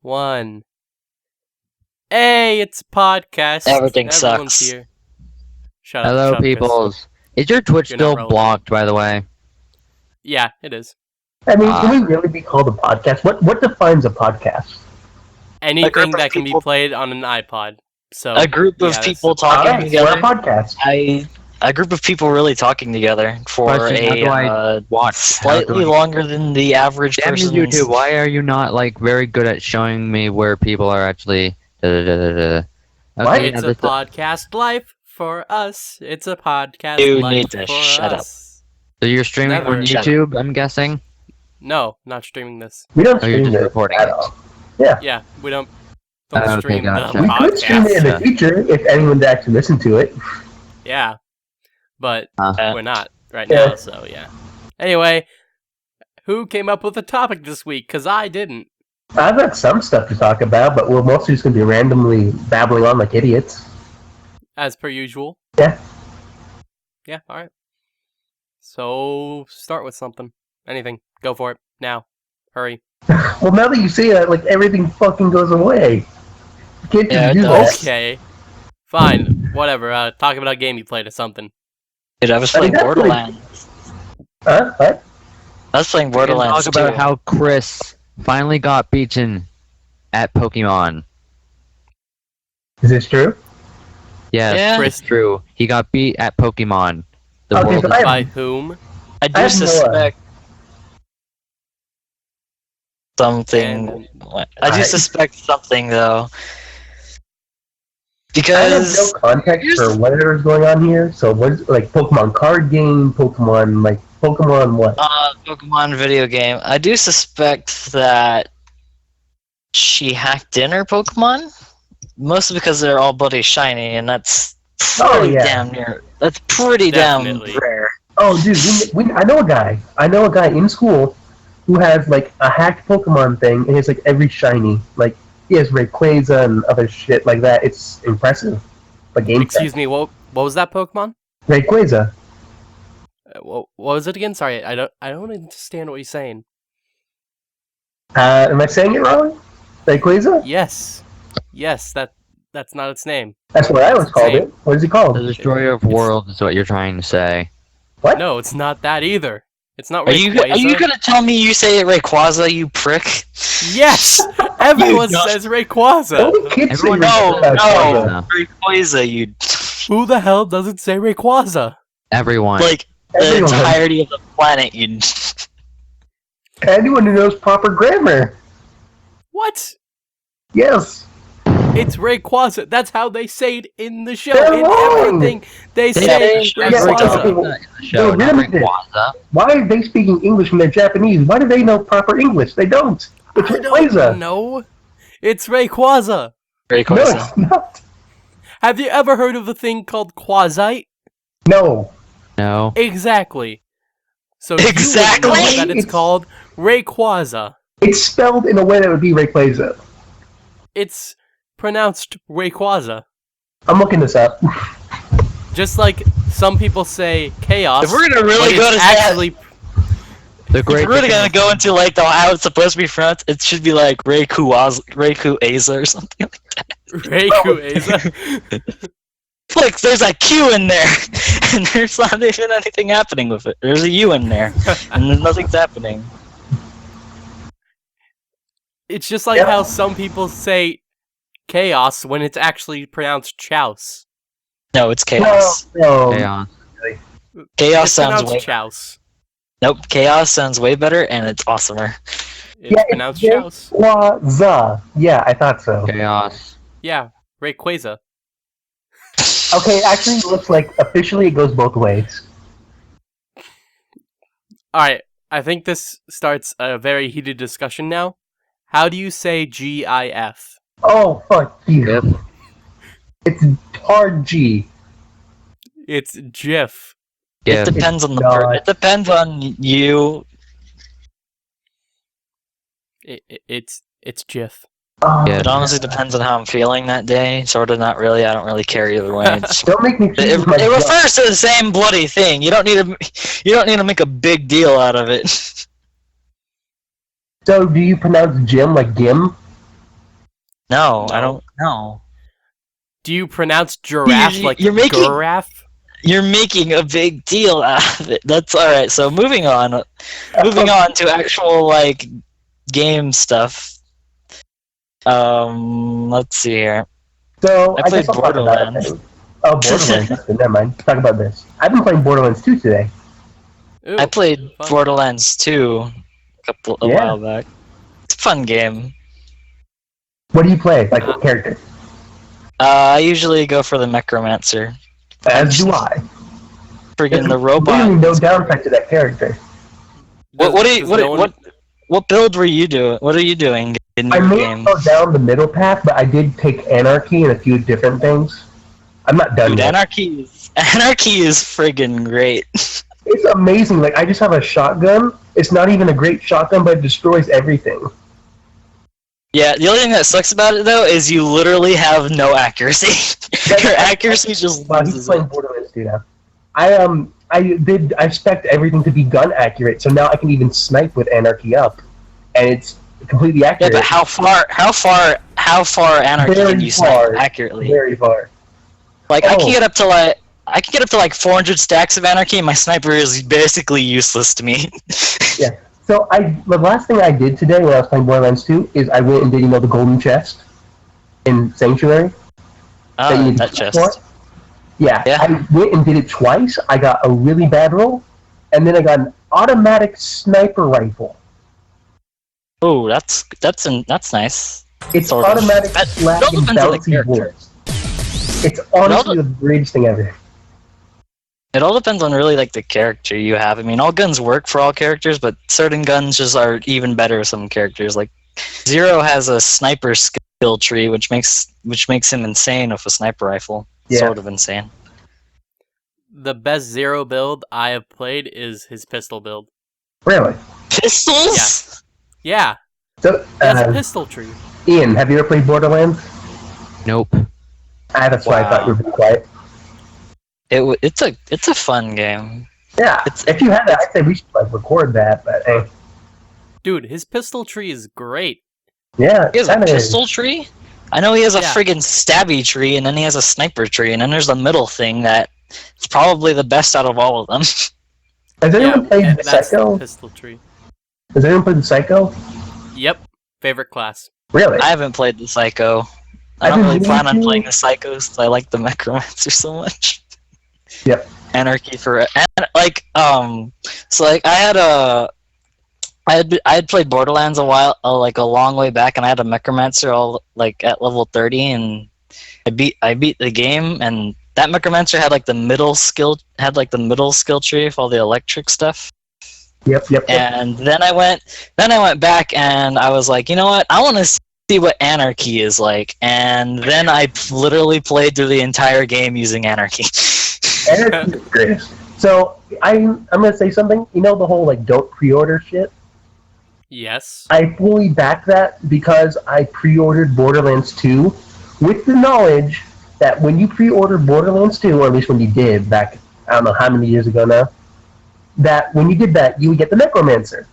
1. Hey, it's a podcast. Everything Everyone's sucks. here. Shut up. Hello, shut up, Chris. peoples. Is your Twitch You're not still relevant. blocked, by the way? Yeah, it is. I mean, can we really be called a podcast? What defines a podcast? Anything of that can be people- played on an iPod. So A group of yeah, that's- people talking Alright, we're a together. podcast. A group of people really talking together for Question, how do I watch? slightly longer than the average Damn you, person. YouTube, why are you not, very good at showing me where people are actually... Okay, What? It's now a this- podcast life for us. It's a podcast You life need to for shut up. us. So you're streaming Never. on Shut YouTube, I'm guessing? No, not streaming this. We don't Oh, you're stream just it recording at it. all. Yeah, we don't Okay, stream gotcha. the We could stream it in the podcast. future if anyone would actually listen to it. Yeah, but Uh, we're not right Yeah. now, so yeah. Anyway, who came up with the topic this week? Because I didn't. I've got some stuff to talk about, but we're mostly just going to be randomly babbling on like idiots. As per usual. Yeah. Yeah, alright. So, start with something. Anything. Go for it. Now. Hurry. Well, now that you say that, everything fucking goes away. You can't Yeah, just it do does. that. Okay. Fine. Whatever. Talk about a game you played or something. Dude, I was I mean, playing that's really- Borderlands. Huh? What? I was playing We can Borderlands talk about too. how Chris finally got beaten at Pokemon. Is this true? Yes, Yeah. it's true. He got beat at Pokemon. The Okay, world so is... I- By whom? I I do have suspect something. And- I do suspect something though, I have because no context here's for the- whatever's going on here. So, what is Pokemon card game? Pokemon what? Pokemon video game. I do suspect that she hacked in her Pokemon, mostly because they're all bloody shiny, and that's pretty yeah. damn near. That's pretty Definitely. damn rare. Oh, dude, I know a guy. I know a guy in school who has a hacked Pokemon thing, and it's every shiny. He has Rayquaza and other shit like that. It's impressive. Game Excuse me, what was that Pokemon? Rayquaza. What was it again? Sorry, I don't understand what you're saying. Am I saying it wrong? Rayquaza? Yes. Yes, that's not its name. That's what I always called Same. it. What is he called? The Destroyer of Worlds is what you're trying to say. What? No, it's not that either. It's not Are you Rayquaza. gonna tell me you say it Rayquaza, you prick? Yes! Everyone You says Rayquaza! Only kids say Everyone Rayquaza. No, Rayquaza, you Who the hell doesn't say Rayquaza? Everyone. like the Everyone. entirety of the planet. You Anyone who knows proper grammar. What? Yes. It's Rayquaza. That's how they say it in the show. They're In wrong. everything, they They say say Rayquaza. okay. in the show, No, not really did. Rayquaza. Why are they speaking English when they're Japanese? Why do they know proper English? They don't. It's I Rayquaza. don't know. It's Rayquaza. No, Rayquaza. it's not. Have you ever heard of a thing called quasite? No. No. Exactly. So Exactly. you would know that it's called Rayquaza. It's spelled in a way that would be Rayquaza. It's pronounced Rayquaza. I'm looking this up. Just like some people say chaos. If we're gonna but really go it's to actually The If great we're really gonna go into how it's supposed to be pronounced, it should be like Rayquaza or something. Rayquaza. Look, there's a Q in there, and there's not even anything happening with it. There's a U in there, and there's nothing's happening. It's just like Yeah. how some people say chaos when it's actually pronounced chouse. No, it's chaos. No. chaos. Chaos It's sounds pronounced way. chouse. Nope, chaos sounds way better, and it's awesomer. It's Yeah, pronounced it's chouse. Rayquaza. Yeah, I thought so. Chaos. Yeah, Rayquaza. Okay, actually, it looks like officially it goes both ways. Alright, I think this starts a very heated discussion now. How do you say GIF? Oh, fuck you. Yep. It's hard G. It's GIF. Yeah. It depends on the not. It depends on you. It's GIF. Oh, Yeah. It honestly depends on how I'm feeling that day. Sort of, not really. I don't really care either way. It's, Don't make me it, choose my it refers to the same bloody thing. You don't need to. You don't need to make a big deal out of it. So, do you pronounce Jim like Gim? No, I No. don't know. Do you pronounce giraffe like You're making- giraffe? You're making a big deal out of it. That's all right. So moving on. Moving on to actual like game stuff. Let's see here. So I I played guess I'll talk about it. Borderlands. Then. Oh, Borderlands. That's good. Never mind. Talk about this. I've been playing Borderlands 2 today. Ooh, I played fun. Borderlands 2 a Yeah. while back. It's a fun game. What do you play? Like what character? I usually go for the Necromancer. As do I. Friggin' the There's robot. literally no downside to that character. What build were you doing? What are you doing in I your may game? go down the middle path, but I did take Anarchy and a few different things. I'm not done Dude, yet. Anarchy is friggin' great. It's amazing. Like I just have a shotgun. It's not even a great shotgun, but it destroys everything. Yeah, the only thing that sucks about it though is you literally have no accuracy. Your accuracy just Wow, he's loses playing it. Borderlands 2 now. I spec everything to be gun accurate, so now I can even snipe with Anarchy up, and it's completely Yeah, accurate. but how far Anarchy Very can you far. snipe accurately? Very far. Like Oh. I can get up to like 400 stacks of Anarchy, and my sniper is basically useless to me. Yeah. So the last thing I did today when I was playing Borderlands 2 is I went and did the golden chest in Sanctuary. that you need to That kill chest. for. Yeah, Yeah. I went and did it twice. I got a really bad roll, and then I got an automatic sniper rifle. Oh, that's nice. It's Sort of. automatic That- slag it all and depends on the bouncy character. bullets. It's honestly the greatest thing ever. It all depends on really like the character you have. I mean, all guns work for all characters, but certain guns just are even better with some characters. Like Zero has a sniper skill tree, which makes him insane with a sniper rifle. Yeah. Sort of insane. The best Zero build I have played is his pistol build. Really? Pistols? Yeah, So, he has a pistol tree. Ian, have you ever played Borderlands? Nope. That's why I thought you were being quiet. It's a fun game. Yeah, It's- if you had that, I'd say we should record that. But hey, Dude, his pistol tree is great. yeah, He has a kinda is. pistol tree? I know he has a Yeah. friggin' stabby tree, and then he has a sniper tree, and then there's the middle thing that is probably the best out of all of them. Has anyone played and that's the Psycho? pistol tree. Has anyone played the Psycho? Yep, favorite class. Really? I haven't played the Psycho. I I've don't been really plan on meaning to. playing the Psychos 'cause I like the Necromancer so much. Yep. Anarchy for and like so like I had played Borderlands a while like a long way back, and I had a Necromancer all like at level 30, and I beat the game, and that Necromancer had like the middle skill tree with all the electric stuff. Yep. And then I went back and I was like, you know what? I want to see what Anarchy is like. And then I literally played through the entire game using Anarchy. Anarchy is great. So I'm gonna say something. You know the whole like don't pre-order shit. Yes. I fully back that because I pre-ordered Borderlands 2 with the knowledge that when you pre-order Borderlands 2, or at least when you did back, I don't know how many years ago now, that when you did that, you would get the Necromancer.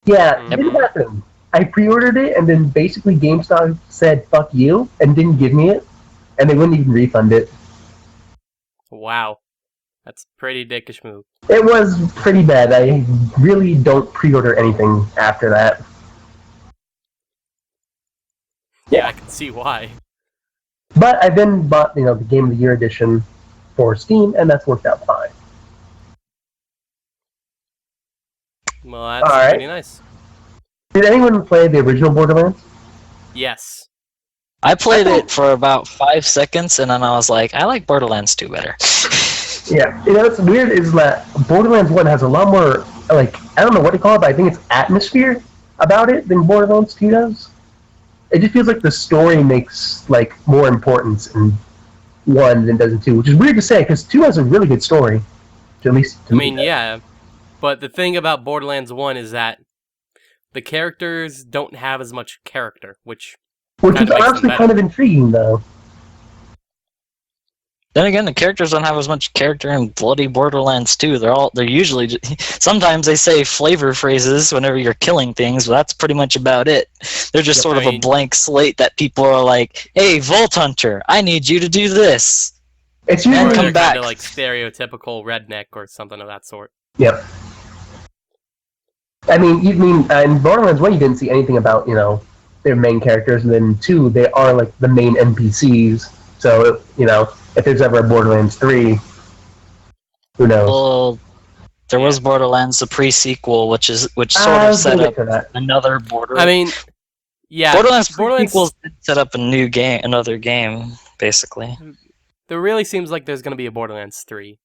Yeah, it didn't happen. I pre-ordered it, and then basically GameStop said, fuck you, and didn't give me it, and they wouldn't even refund it. Wow. That's a pretty dickish move. It was pretty bad. I really don't pre-order anything after that. Yeah, I can see why. But I then bought, the Game of the Year edition for Steam, and that's worked out fine. Well, that's Alright. pretty nice. Did anyone play the original Borderlands? Yes. I played it for about 5 seconds, and then I was like, I like Borderlands 2 better. Yeah. What's weird is that Borderlands 1 has a lot more, like, I don't know what to call it, but I think it's atmosphere about it than Borderlands 2 does. It just feels like the story makes, like, more importance in 1 than it does in 2, which is weird to say, because 2 has a really good story. At least to I me. mean, yeah. But the thing about Borderlands 1 is that the characters don't have as much character, which Which kinda is makes them honestly better. kind of intriguing, though. Then again, the characters don't have as much character in bloody Borderlands 2. They're usually sometimes they say flavor phrases whenever you're killing things, but that's pretty much about it. They're just sort of a blank slate that people are like, "Hey, Vault Hunter, I need you to do this." It's Or usually come they're back. kind of like stereotypical redneck or something of that sort. Yep. I mean, in Borderlands 1, you didn't see anything about their main characters, and then 2, they are like the main NPCs. So if there's ever a Borderlands 3, who knows? Well, there was Borderlands the pre-sequel, which sort of set up another Borderlands. I mean, yeah, Borderlands pre-sequels did set up another game, basically. There really seems like there's gonna be a Borderlands 3.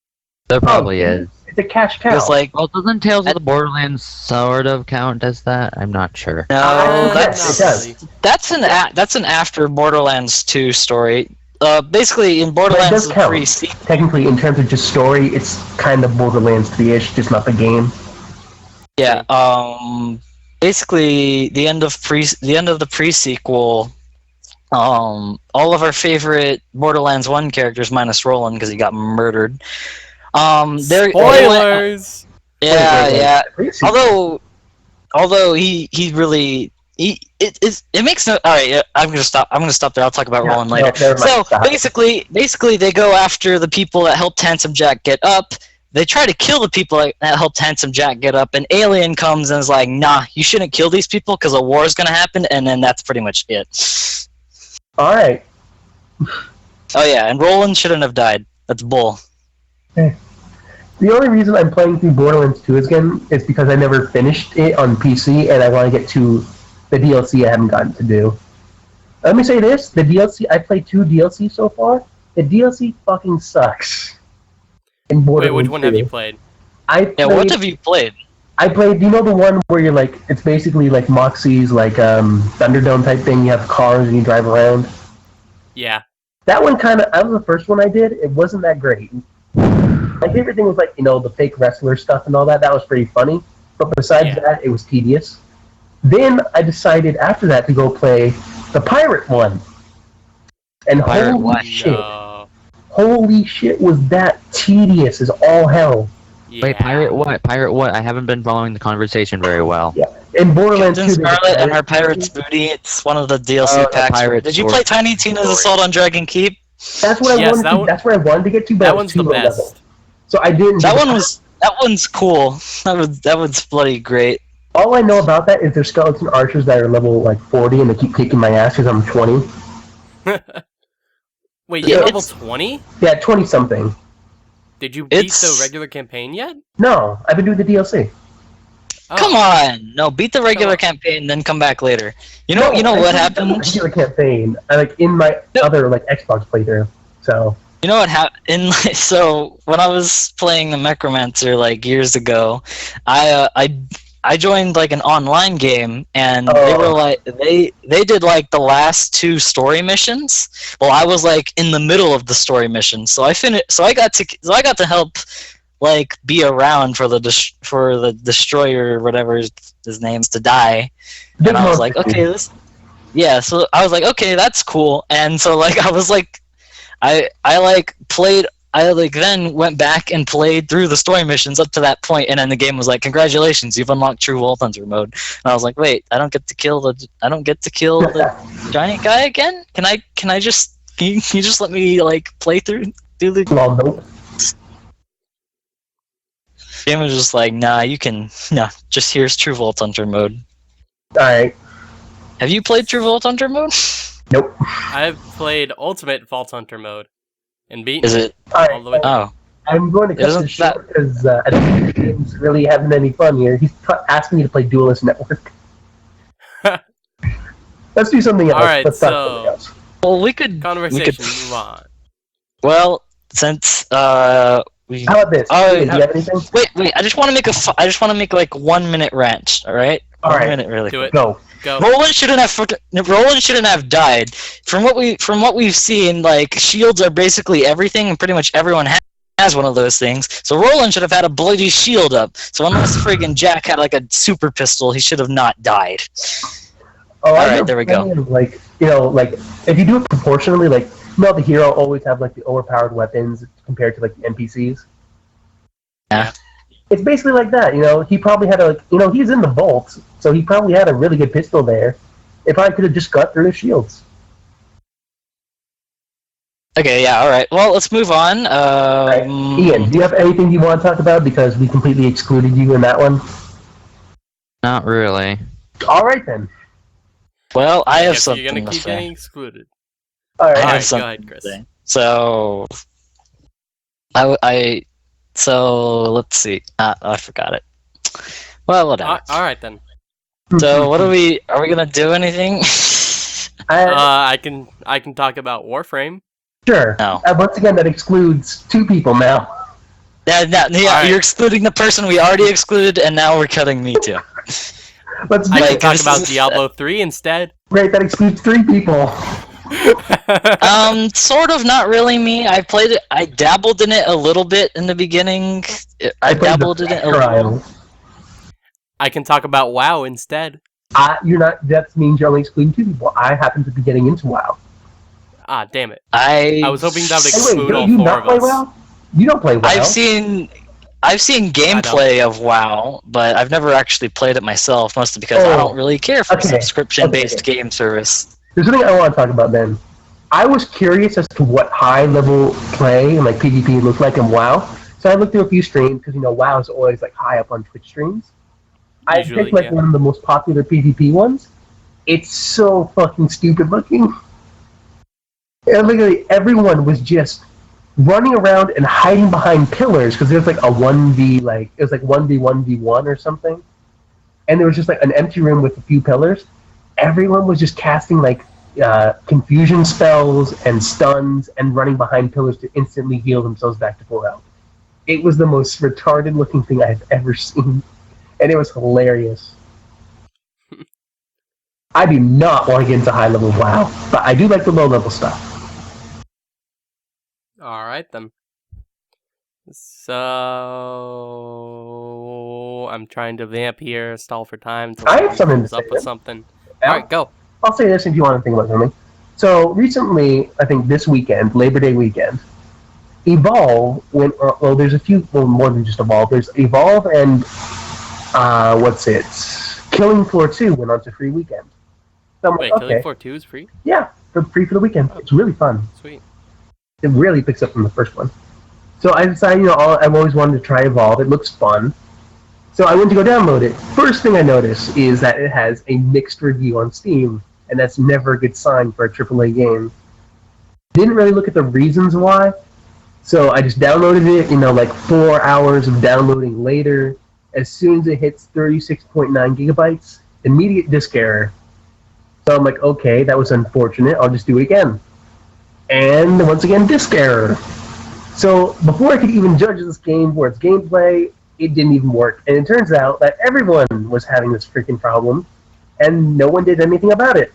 There probably is. It's a cash cow. Because like, Well, doesn't Tales of the Borderlands sort of count as that? I'm not sure. no, yes, it does. that's an after Borderlands 2 story. Basically, in But it Borderlands does count. 3, Technically, in terms of just story, it's kind of Borderlands 3-ish, just not the game. yeah, basically the end of the pre-sequel. All of our favorite Borderlands 1 characters, minus Roland because he got murdered. Spoilers. Yeah. Wait. Although he really it makes no. All right, yeah, I'm gonna stop there. I'll talk about Roland later. Never mind, So stop. basically, they go after the people that helped Handsome Jack get up. They try to kill the people that helped Handsome Jack get up. An alien comes and is like, "Nah, you shouldn't kill these people because a war is gonna happen." And then that's pretty much it. All right. Oh yeah, and Roland shouldn't have died. That's bull. The only reason I'm playing through Borderlands 2 again is because I never finished it on PC, and I want to get to the DLC I haven't gotten to do. Let me say this: the DLC I played 2 DLC so far. The DLC fucking sucks. In Wait, Borderlands which one have 2. you played? What have you played? I played. You know the one where you're like, it's basically like Moxie's like Thunderdome type thing. You have cars and you drive around. Yeah. That one that was the first one I did. It wasn't that great. My favorite thing was like the fake wrestler stuff and all that. That was pretty funny. But besides that, it was tedious. Then I decided after that to go play the pirate one. And holy shit, was that tedious as all hell. Yeah. Wait, Pirate what? Pirate what? I haven't been following the conversation very well. Yeah. In Borderlands 2, Captain there's a Scarlet and her pirate pirate's booty. It's one of the DLC packs. Pirate Did you Sword. play Tiny Tina's Assault on Dragon Keep? That's what Yes, that's where I wanted to get to, but That it was one's too the low level. best. So I didn't. That one's cool. That one's bloody great. All I know about that is there's skeleton archers that are level like 40 and they keep kicking my ass because I'm 20. Wait, Yeah, you're level it's- 20? Yeah, 20 something. Did you beat It's- the regular campaign yet? No, I've been doing the DLC. Oh. Come on, no, beat the regular Come on. campaign, then come back later. You know I what did the happened? regular campaign, in my other Xbox playthrough. So You know what happened? So when I was playing the Necromancer years ago, I joined an online game, and they were they did the last 2 story missions. Well, I was in the middle of the story mission, so I got to help be around for the destroyer, or whatever his name's, to die. And I was like, okay, so I was like, okay, that's cool. And so I was I then went back and played through the story missions up to that point, and then the game was like, congratulations, you've unlocked True Vault Hunter mode. And I was like, wait, I don't get to kill the giant guy again? Can you just let me play through do the well, nope. game? Was just just here's True Vault Hunter mode. Alright. Have you played True Vault Hunter mode? Nope. I've played Ultimate Vault Hunter mode and beaten Is it? all the way through. Oh. I'm going to cut Isn't this short because I don't think the game's really having any fun here. He's asking me to play Duelist Network. Let's do something else. Alright, Let's talk so- something else. Well, we could. Conversation, move on. Well, since we. How about this? Oh, Do you have anything? Wait! I just want to make 1 minute rant. All right. All 1 right. minute, really. Do it. Go. Go. Roland shouldn't have died. From what we've seen, shields are basically everything, and pretty much everyone has one of those things. So Roland should have had a bloody shield up. So unless friggin' Jack had a super pistol, he should have not died. Oh, Alright, there we go. If you do it proportionally, No, the hero always have like the overpowered weapons compared to like the NPCs. Yeah. It's basically like that, you know. He probably had he's in the vault, so he probably had a really good pistol there. If I could have just got through the shields. Okay, yeah, alright. Well, let's move on. Right. Ian, do you have anything you want to talk about? Because we completely excluded you in that one. Not really. All right then. Well, I have Guess something you're gonna to keep say. getting excluded. All I right. have Alright, go something ahead, to Chris. say. So let's see. I forgot it. Well, whatever. Alright then. So what are we gonna do anything? I can talk about Warframe. Sure. No. Once again, that excludes 2 people now. Yeah, Alright. you're excluding the person we already excluded, and now we're cutting me too. Let's I do can it. talk about Diablo 3 instead. Great, that excludes 3 people. Sort of, not really me. I played it. I dabbled in it a little bit in the beginning. I played dabbled the in it a little. trial. I can talk about WoW instead. You're not. That means you're only excluding 2 people. I happen to be getting into WoW. Ah, damn it. I was hoping that would Hey, wait, exclude all don't you 4 not of play us. WoW? You don't play WoW. I've seen gameplay of WoW, but I've never actually played it myself, mostly because I don't really care for subscription-based game service. There's something I want to talk about then. I was curious as to what high-level play and like PvP looked like in WoW, so I looked through a few streams because WoW is always like high up on Twitch streams. I Usually, picked like yeah. one of the most popular PvP ones. It's so fucking stupid looking. And literally everyone was just running around and hiding behind pillars because there's like a 1v it was like 1v1v1 or something, and there was just like an empty room with a few pillars. Everyone was just casting like confusion spells and stuns and running behind pillars to instantly heal themselves back to full health. It was the most retarded looking thing I've ever seen, and it was hilarious. I do not want to get into high level WoW, but I do like the low level stuff. Alright then. So I'm trying to vamp here, stall for time. I have something to comes up say with then. something. Al, Alright, go. I'll say this if you want to think about something. So recently, I think this weekend, Labor Day weekend, Evolve went. Well, there's a few. Well, more than just Evolve. There's Evolve and Killing Floor 2 went on to free weekend. So I'm Wait, like, Killing okay, Floor 2 is free? yeah, free for the weekend. It's really fun. Sweet. It really picks up from the first one. So I decided, I've always wanted to try Evolve. It looks fun. So I went to go download it. First thing I noticed is that it has a mixed review on Steam, and that's never a good sign for a AAA game. Didn't really look at the reasons why, so I just downloaded it, like 4 hours of downloading later. As soon as it hits 36.9 gigabytes, immediate disk error. So I'm like, okay, that was unfortunate. I'll just do it again. And once again, disk error. So before I could even judge this game for its gameplay, it didn't even work. And it turns out that everyone was having this freaking problem, and no one did anything about it.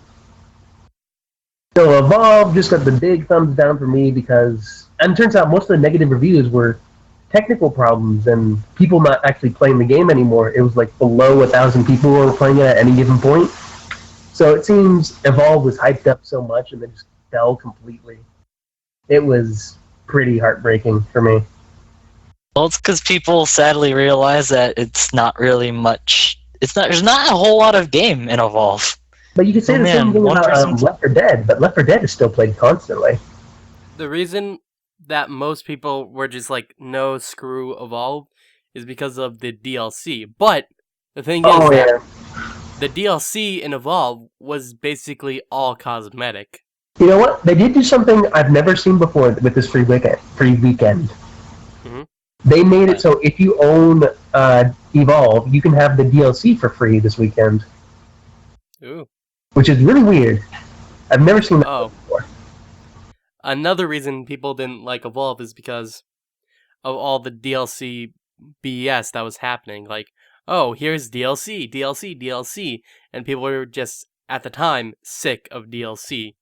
So Evolve just got the big thumbs down for me because, and it turns out most of the negative reviews were technical problems and people not actually playing the game anymore. It was like below 1,000 people were playing it at any given point. So it seems Evolve was hyped up so much and then just fell completely. It was pretty heartbreaking for me. Well, it's because people sadly realize that it's not really much. There's not a whole lot of game in Evolve. But you could say the same thing about 1%. Left 4 Dead, but Left 4 Dead is still played constantly. The reason that most people were just like, no, screw Evolve, is because of the DLC. But the thing is that the DLC in Evolve was basically all cosmetic. You know what? They did do something I've never seen before with this free weekend. Mm-hmm. They made it so if you own Evolve, you can have the DLC for free this weekend. Ooh. Which is really weird. I've never seen that before. Another reason people didn't like Evolve is because of all the DLC BS that was happening. Like, oh, here's DLC, DLC, DLC. And people were just, at the time, sick of DLC.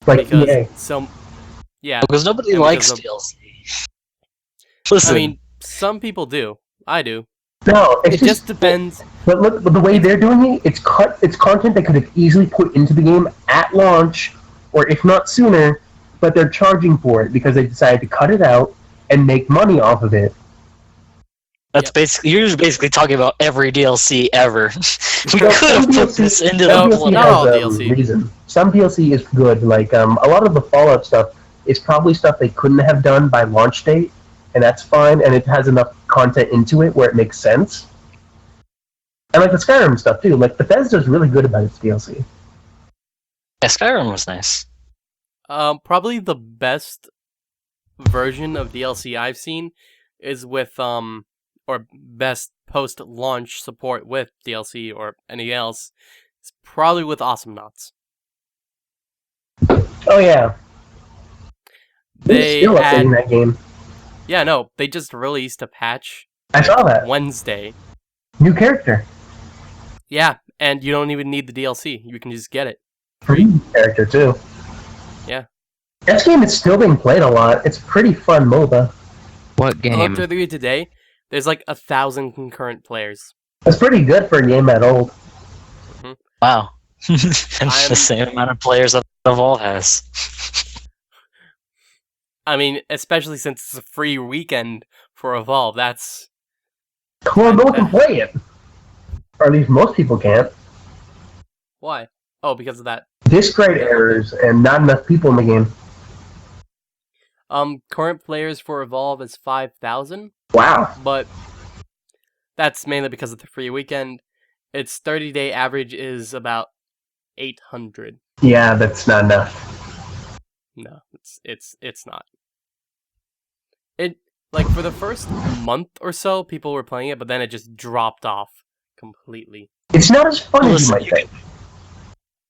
Like EA. Because nobody likes DLC. Listen. I mean, some people do. I do. No, it just depends. But look, the way they're doing it, it's content they could have easily put into the game at launch, or if not sooner, but they're charging for it because they decided to cut it out and make money off of it. That's basically you're basically talking about every DLC ever. We No, could have some put DLC this into No, the DLC not bloody. all has DLC. reason. Some DLC is good. Like a lot of the Fallout stuff is probably stuff they couldn't have done by launch date, and that's fine. And it has enough content into it where it makes sense. And like the Skyrim stuff too. Like Bethesda's really good about its DLC. Yeah, Skyrim was nice. Probably the best version of DLC I've seen is with or best post-launch support with DLC or anything else. It's probably with Awesome Knots. Oh yeah, they're They still add, updating that game. yeah, no, they just released a patch I saw that Wednesday. new character, Yeah, and you don't even need the DLC. You can just get it. free character too. Yeah. That game is still being played a lot. It's a pretty fun MOBA. What I looked game? through the today. There's like 1,000 concurrent players. It's pretty good for a game that old. Wow. It's I'm- the same amount of players that Evolve has. I mean, especially since it's a free weekend for Evolve. That's Well, no one can play it, or at least most people can't. why. Oh, because of that. Disk write errors and not enough people in the game. Current players for Evolve is 5,000, Wow. but that's mainly because of the free weekend. Its 30-day average is about 800. Yeah, that's not enough. No, it's not. It like for the first month or so, people were playing it, but then it just dropped off completely. It's not as fun as you might think.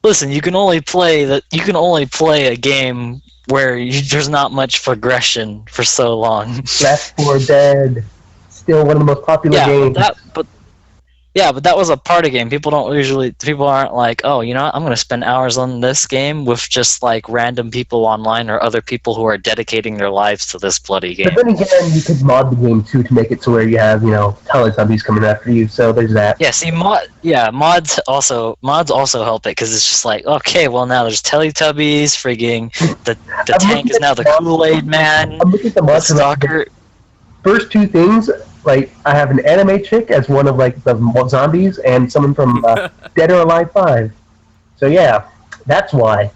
Listen, you can only play a game where there's not much progression for so long. Left 4 Dead, still one of the most popular games. But that was a party game. People aren't like, oh, you know what? I'm going to spend hours on this game with just like random people online or other people who are dedicating their lives to this bloody game. But then again, you could mod the game too to make it to where you have, Teletubbies coming after you. So there's that. Yeah, see, mods also help it because it's just like, okay, well now there's Teletubbies, frigging the tank is now the Kool-Aid Man, I'm looking at the the mods. stalker. First two things, like I have an anime chick as one of like the zombies, and someone from Dead or Alive 5. So yeah, that's why.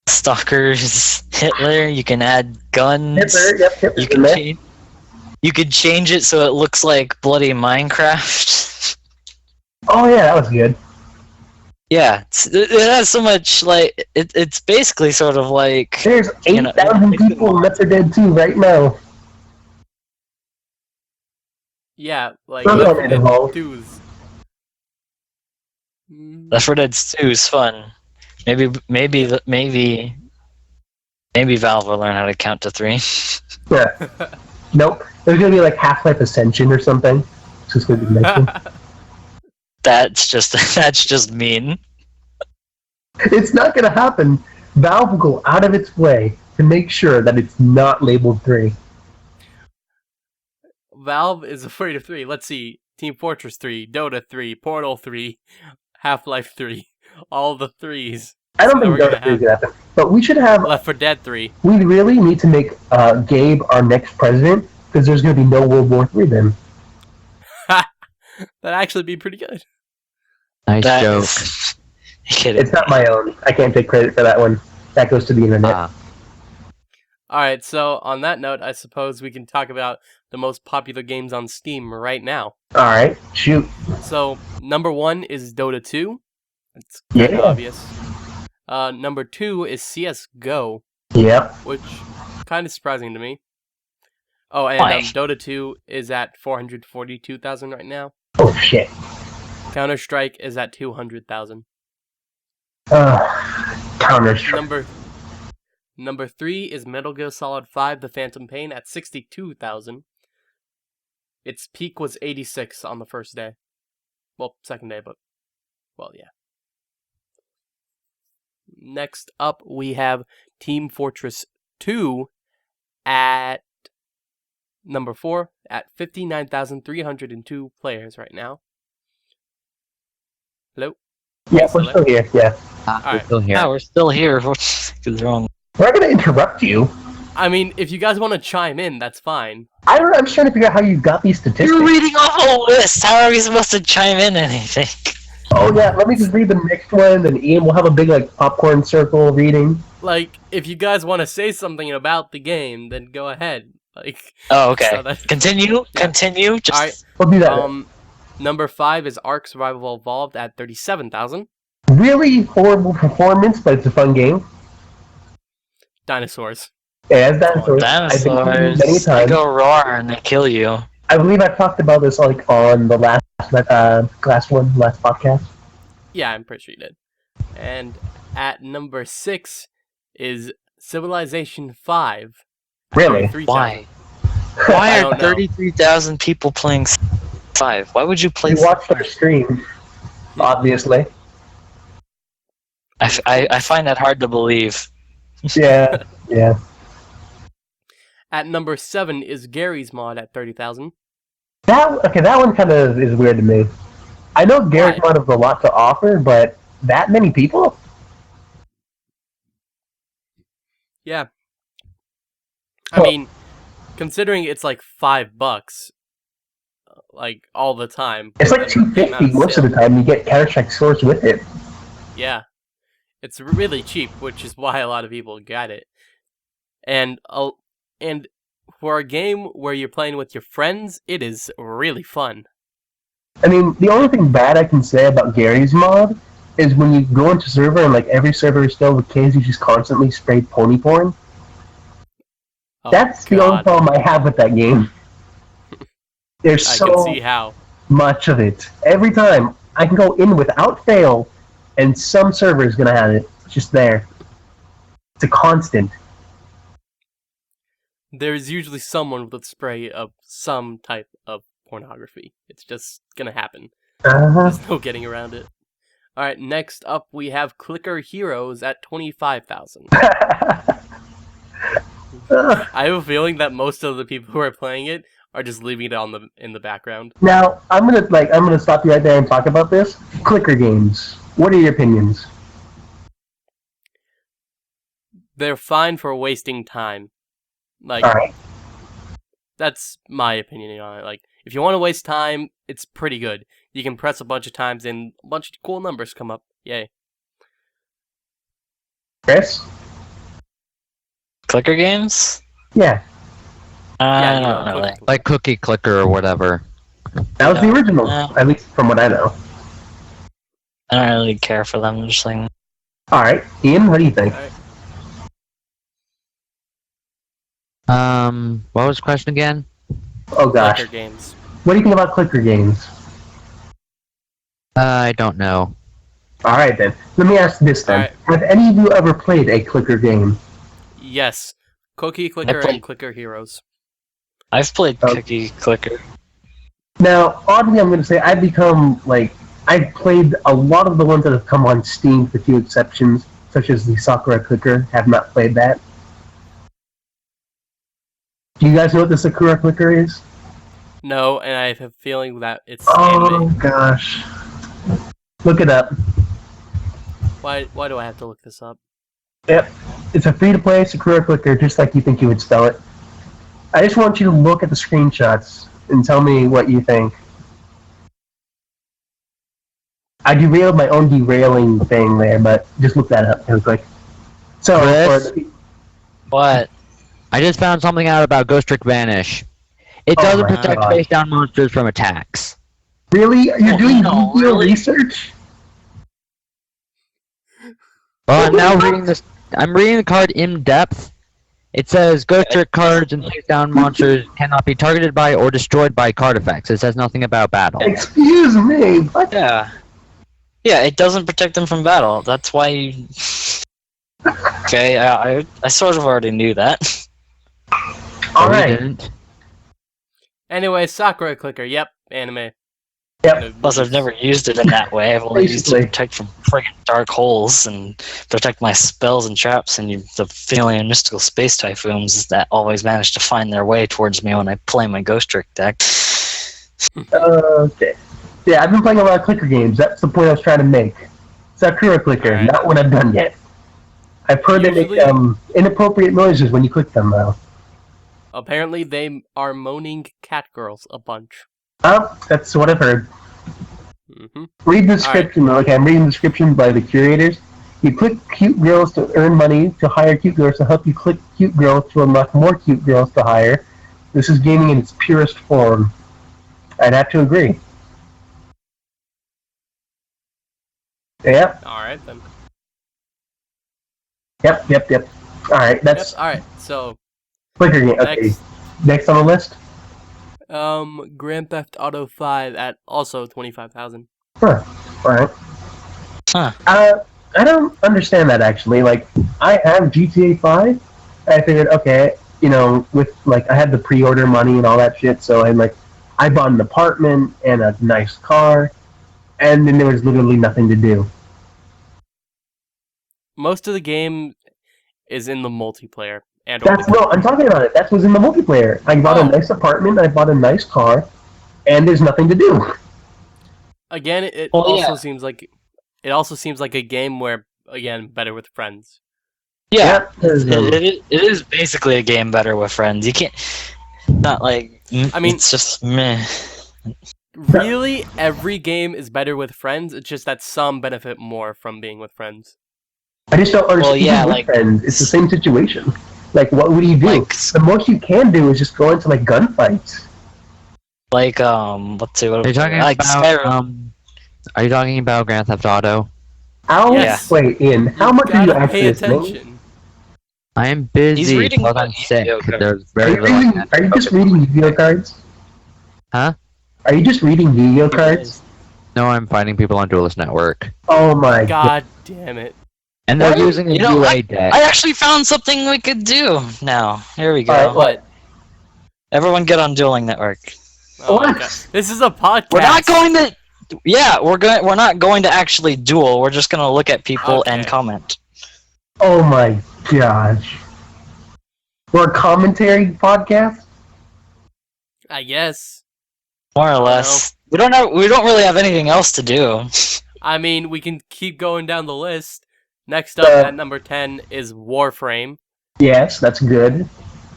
Stalkers, Hitler. You can add guns. Hitler, yep, Hitler's You in can there. you could change it so it looks like bloody Minecraft. Oh yeah, that was good. Yeah, it has so much like it's basically sort of like There's 8,000 people in Left 4 Dead 2 right now. Yeah, like Well, Left 4 it Dead evolved. 2's. Left 4 Dead 2 is fun. Maybe Valve will learn how to count to 3. Yeah. Nope. There's gonna be like Half-Life Ascension or something. It's just gonna be next. That's just mean. It's not gonna happen. Valve will go out of its way to make sure that it's not labeled 3. Valve is afraid of 3. Let's see. Team Fortress 3, Dota 3, Portal 3, Half-Life 3. All the 3s. I don't So think we're gonna Dota 3 is gonna happen. But we should have. Left 4 Dead 3. We really need to make Gabe our next president because there's gonna be no World War 3 then. That'd actually be pretty good. Nice That joke. is- You kidding? It's not my own. I can't take credit for that one. That goes to the internet. Ah, Alright, so on that note, I suppose we can talk about the most popular games on Steam right now. All right, shoot. So, number 1 is Dota 2. It's kind Yeah. of obvious. Number 2 is CSGO, Yep. which kind of surprising to me. Oh, and Why? Dota 2 is at 442,000 right now. Oh shit. Counter-Strike is at 200,000. Counter Strike. Number 3 is Metal Gear Solid 5: The Phantom Pain at 62,000. Its peak was 86 on the first day. Well, second day, but well, yeah. Next up, we have Team Fortress 2 at number 4 at 59,302 players right now. Hello? Yeah, we're still here. Yeah. we're Alright. still here. Yeah, we're still here. What's wrong? We're not gonna interrupt you. I mean, if you guys want to chime in, that's fine. I don't know. I'm just trying to figure out how you got these statistics. You're reading off a list. How are we supposed to chime in anything? Oh yeah, let me just read the next one, then Ian will have a big like popcorn circle reading. Like, if you guys want to say something about the game, then go ahead. Like, Oh, okay. so that- Continue. Yeah. Continue. Just Alright, We'll do that. number 5 is Ark Survival Evolved at 37,000. Really horrible performance, but it's a fun game. Dinosaurs. Yeah, it's dinosaurs. I've been playing it many dinosaurs. They times. go roar and they kill you. I believe I talked about this like on the last podcast. Yeah, I'm pretty sure you did. And at number 6 is Civilization 5. at Really? 33,000. Why? I Why don't are know. 33,000 people playing 5? Why would you play? You watched our stream, obviously. I find that hard to believe. Yeah, yeah. At number 7 is Gary's Mod at 30,000. That one kind of is weird to me. I know Garrett Why? Mod has a lot to offer, but that many people? Yeah. I mean, considering it's like $5, like all the time. It's like the amount $250 most of the time. You get Counter-Strike Source with it. Yeah. It's really cheap, which is why a lot of people got it. And for a game where you're playing with your friends, it is really fun. I mean, the only thing bad I can say about Gary's Mod is when you go into server and like every server is filled with kids who just constantly spray pony porn. Oh, That's the only God. problem I have with that game. There's I so can see how. much of it. Every time I can go in without fail, and some server is gonna have it. It's just there. It's a constant. There's usually someone with a spray of some type of pornography. It's just gonna happen. Uh-huh. There's no getting around it. Alright, next up we have Clicker Heroes at 25,000. I have a feeling that most of the people who are playing it are just leaving it in the background. Now I'm gonna stop you right there and talk about this. Clicker games. What are your opinions? They're fine for wasting time. Like, Alright. that's my opinion on it. Like, if you want to waste time, it's pretty good. You can press a bunch of times and a bunch of cool numbers come up. Yay. Chris? Clicker games? Yeah. Yeah, I you don't know, really. Like Cookie Clicker or whatever. That was the original, Yeah. at least from what I know. I don't really care for them. I'm just like, Alright, Ian, what do you think? Alright. What was the question again? Oh gosh. Clicker games. What do you think about clicker games? I don't know. Alright then. Let me ask this then. Alright. Have any of you ever played a clicker game? Yes. Cookie Clicker played- and Clicker Heroes. I've played Oh. Cookie Clicker. Now, oddly, I'm going to say I've played a lot of the ones that have come on Steam with a few exceptions, such as the Sakura Clicker. Have not played that. Do you guys know what the Sakura Clicker is? No, and I have a feeling that it's Oh anime. gosh. Look it up. Why do I have to look this up? Yep. It's a free-to-play Sakura Clicker, just like you think you would spell it. I just want you to look at the screenshots and tell me what you think. I derailed my own derailing thing there, but just look that up real quick. So, Chris? for What? I just found something out about Ghost Trick Vanish. It Oh doesn't my protect God. face-down monsters from attacks. really? You're Oh, doing no, Google really? research? Well, I'm now reading this. I'm reading the card in depth. It says Ghost Trick cards and face-down monsters cannot be targeted by or destroyed by card effects. It says nothing about battle. Excuse me. What? Yeah. Yeah, it doesn't protect them from battle. That's why you... Okay, I sort of already knew that. All So we right. didn't. Anyway, Sakura Clicker. Yep, anime. Yep. Plus, I've never used it in that way. I've only used it to Basically. protect from friggin' dark holes and protect my spells and traps and the feeling and mystical space typhoons that always manage to find their way towards me when I play my Ghost Trick deck. Okay. Yeah, I've been playing a lot of clicker games. That's the point I was trying to make. Sakura Clicker, Alright. not what I've done yet. I've heard they make Usually- inappropriate noises when you click them, though. Apparently, they are moaning cat girls a bunch. That's what I've heard. Hmm. Read the description. Okay, I'm reading the description by the curators. You click cute girls to earn money to hire cute girls to help you click cute girls to unlock more cute girls to hire. This is gaming in its purest form. I'd have to agree. Yep, Alright, then. yep. Alright, that's Yep, alright, so, clicker game. Okay, next on the list? Grand Theft Auto 5 at also 25,000. Huh, alright. Huh. I don't understand that, actually. Like, I have GTA 5, I figured, okay, you know, with, like, I had the pre-order money and all that shit, so I'm like, I bought an apartment and a nice car, and then there was literally nothing to do. Most of the game is in the multiplayer. And I'm talking about it. That was in the multiplayer. I bought a nice apartment, I bought a nice car, and there's nothing to do. Again, it Well, also yeah. seems like a game where, again, better with friends. Yeah, there's, it is basically a game better with friends. You can't. Not like. I mean- it's just meh. Really, every game is better with friends. It's just that some benefit more from being with friends. I just don't understand. Well, yeah, Even with like- friends, it's the same situation. Like, what would you do? Like- The most you can do is just go into, like, gunfights. Like let's see what. Are you talking like about Skyrim. Are you talking about Grand Theft Auto? Yes. Wait, Ian, how much are you Gotta actually pay listening? attention. I am busy. He's reading because about I'm sick. Yu-Gi-Oh! There's Are very you, little. I reading, can are you just focus reading on. Yu-Gi-Oh cards? Huh? Are you just reading Yu-Gi-Oh cards? No, I'm fighting people on Duelist Network, Oh my god. God damn it. and they're Why- using a you know, UA deck. I actually found something we could do now. Here we go. Alright, What? Everyone get on Dueling Network. Oh my What? god. This is a podcast. We're not going to. Yeah, we're not going to actually duel. We're just gonna look at people and Okay. comment. Oh my gosh. We're a commentary podcast? I guess. More or less. We don't really have anything else to do. I mean, we can keep going down the list. Next up at number 10 is Warframe. Yes, that's good.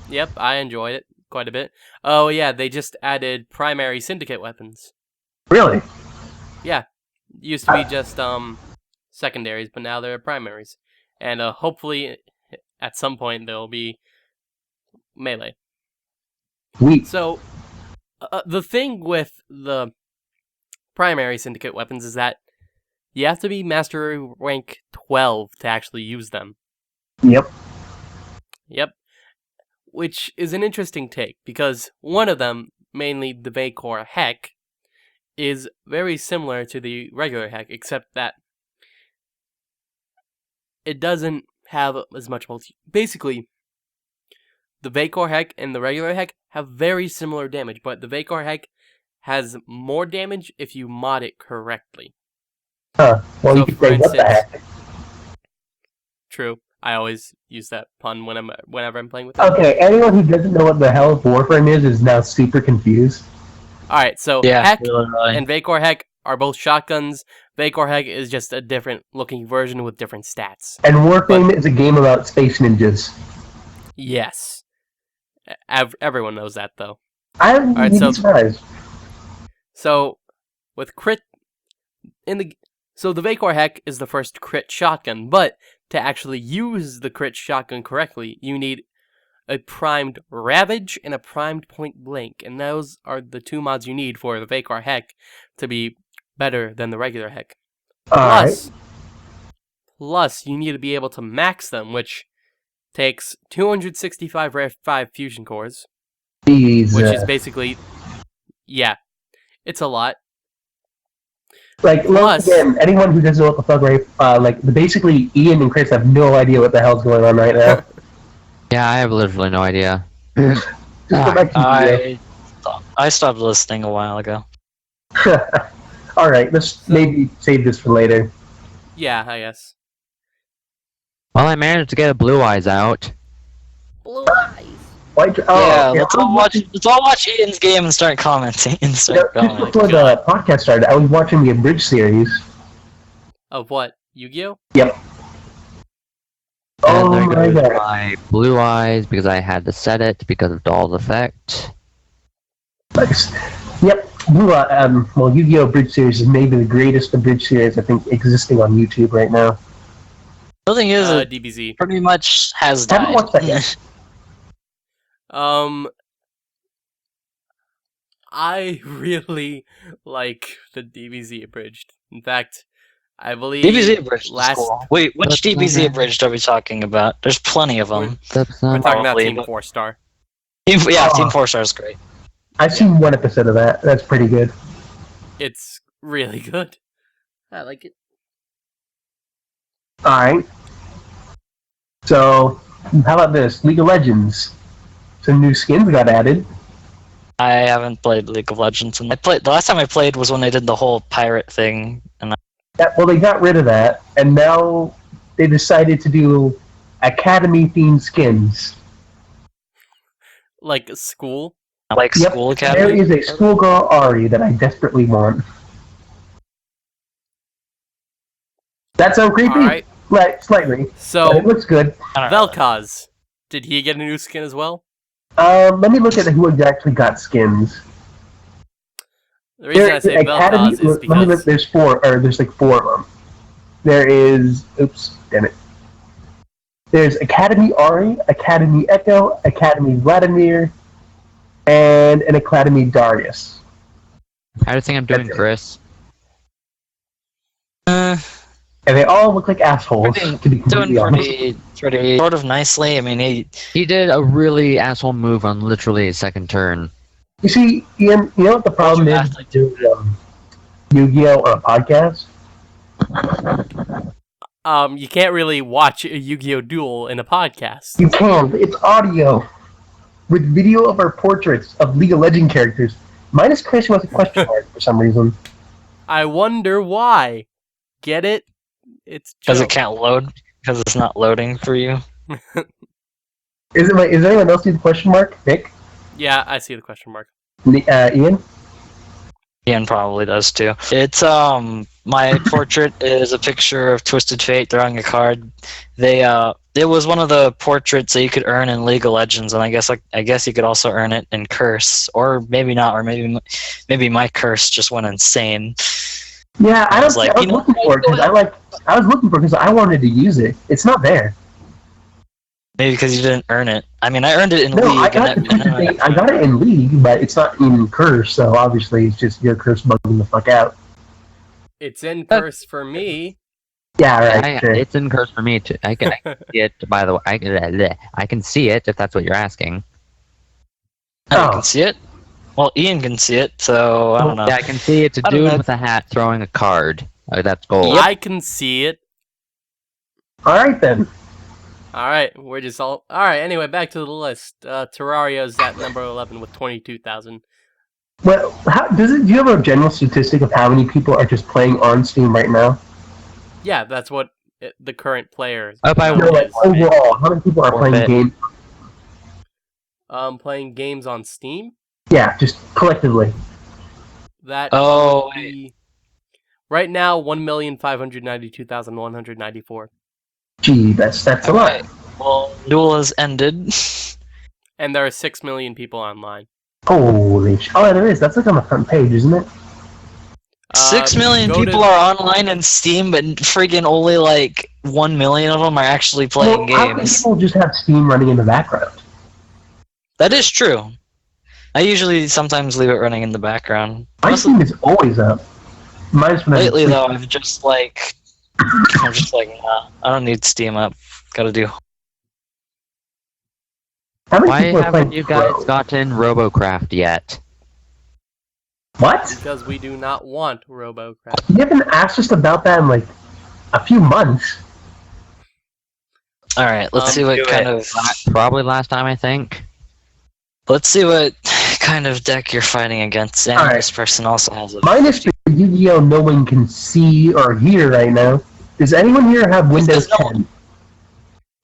Yep, I enjoyed it quite a bit. Oh yeah, they just added primary syndicate weapons. Really? Used to be just secondaries, but now they're primaries. And hopefully at some point they'll be melee. Sweet. So the thing with the primary syndicate weapons is that you have to be mastery rank 12 to actually use them. Yep. Yep. Which is an interesting take, because one of them, mainly the Vacor Heck, is very similar to the regular Heck, except that it doesn't have as much multi... Basically, the Vacor Heck and the regular Heck have very similar damage, but the Vacor Heck has more damage if you mod it correctly. Huh. Well, So, you could for say, what the instance- heck? True. I always use that pun whenever I'm playing with it. Okay, anyone who doesn't know what the hell Warframe is now super confused. Alright, so Yeah, Heck really. and Vacor Heck are both shotguns. Vacor Heck is just a different looking version with different stats. And Warframe is a game about space ninjas. Yes. Everyone knows that, though. I'm Alright, really so- surprised. So, with crit... So the Vacor Heck is the first crit shotgun, but to actually use the crit shotgun correctly, you need a primed Ravage and a primed Point Blank, and those are the two mods you need for the Vacor Heck to be better than the regular Heck. Alright. Plus, you need to be able to max them, which takes 265 Rev 5 fusion cores, Jesus. which is basically... Yeah, it's a lot. Like, once Plus- again, anyone who doesn't know what the fuck, right? Basically, Ian and Chris have no idea what the hell's going on right now. Yeah, I have literally no idea. Just go back to I stopped listening a while ago. Yu-Gi-Oh. Alright, let's maybe save this for later. Yeah, I guess. Well, I managed to get a Blue Eyes out. Blue eyes. Yeah, let's all watch Ian's game and start commenting and start going. Before the podcast started, I was watching the abridged series. Of what? Yu-Gi-Oh? Yep. And there Oh my goes god. my blue eyes because I had to set it because of Doll's effect. Nice. Yep. Well, Yu-Gi-Oh! Bridge Series is maybe the greatest bridge series I think existing on YouTube right now. The thing is, it DBZ. pretty much has Haven't died. watched that yet. I really like the DBZ abridged. In fact, I believe DBZ abridged is last cool. Wait, which DBZ abridged are we talking about? There's plenty of them. we're talking about Probably, Team but- 4-Star. Team Oh. 4-Star is great. I've seen one episode of that. That's pretty good. It's really good. I like it. Alright. So, how about this? League of Legends. Some new skins got added. I haven't played League of Legends, and the last time I played was when they did the whole pirate thing, and Yeah, well, they got rid of that, and now they decided to do Academy-themed skins. Like school. I like Yep, School there Academy. is a schoolgirl Ari that I desperately want. That sound creepy? Alright. Right, slightly. But it So, looks good. I don't know. Vel'Koz. Did he get a new skin as well? Let me look at who actually got skins. The reason I say Vel'Koz is let me look, because there's like four of them. There is, oops, damn it. There's Academy Ari, Academy Echo, Academy Vladimir, and an Academy Darius. How do you think I'm doing, That's it. Chris? And they all look like assholes, Pretty- to be completely Doing honest. pretty sort of nicely. I mean, He did a really asshole move on literally his second turn. You see, Ian, you know what the problem you is athlete? with doing Yu-Gi-Oh! On a podcast? you can't really watch a Yu-Gi-Oh! Duel in a podcast. You can. It's audio. With video of our portraits of League of Legends characters. Minus Chris was a question mark for some reason. I wonder why. Get it? It's because it joke. can't load because it's not loading for you. Is anyone else see the question mark? Nick? Yeah, I see the question mark. Ian? Ian probably does too. It's my portrait is a picture of Twisted Fate throwing a card. It was one of the portraits that you could earn in League of Legends, and I guess you could also earn it in Curse, or maybe not, or maybe my Curse just went insane. Yeah, I was was like, looking for it because I wanted to use it. It's not there. Maybe because you didn't earn it. I mean, I earned it in No, League. I got it in League, but it's not in Curse, so obviously it's just your Curse bugging the fuck out. It's in curse for me. Yeah, right. Sure. It's in curse for me too. I can see it. By the way, I can see it if that's what you're asking. I Oh. can see it. Well, Ian can see it, so I don't know. Yeah, I can see it's a I don't dude know. with a hat throwing a card. That's gold. I can see it. Alright then. Alright, we're just all... Alright, anyway, back to the list. Terraria's at number 11 with 22,000. Well, do you have a general statistic of how many people are just playing on Steam right now? Yeah, that's what the current player Up by number No, like is. overall, how many people are playing Orbit. games? Playing games on Steam? Yeah, just collectively. That Oh, would be... Right now, 1,592,194. Gee, that's a lot. Alright. Well, Duel has ended. And there are 6 million people online. Holy sh! Oh, yeah, there is. That's like on the front page, isn't it? 6 million go people to- are online in Steam, but friggin' only like 1 million of them are actually playing Well, how many games. people just have Steam running in the background? That is true. I usually sometimes leave it running in the background. My Mostly- Steam is always up. Mine's when lately, I'm though, I'm just like, nah, I don't need Steam up. Gotta do. How many Why people are haven't playing you guys Pro? gotten RoboCraft yet? What? Because we do not want RoboCraft. You haven't asked us about that in like a few months. Alright, let's see what Do kind it. of. Probably last time, I think. Let's see what kind of deck you're fighting against. And Alright. this person also has a. Minus the Yu-Gi-Oh! No one can see or hear right now. Does anyone here have Windows There's no 10?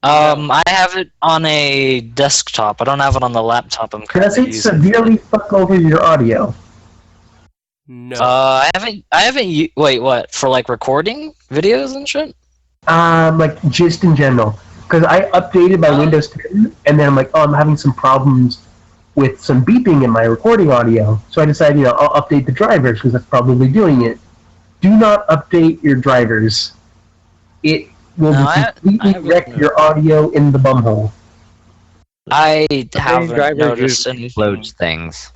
I have it on a desktop. I don't have it on the laptop I'm Does currently it using. severely fuck over your audio? No. I haven't. Wait, what? For like recording videos and shit? Like just in general. because I updated my Windows 10, and then I'm like, oh, I'm having some problems with some beeping in my recording audio. So I decided, I'll update the drivers because that's probably doing it. Do not update your drivers. It will completely wreck your audio in the bumhole. I Updating haven't drivers noticed usually anything. loads things.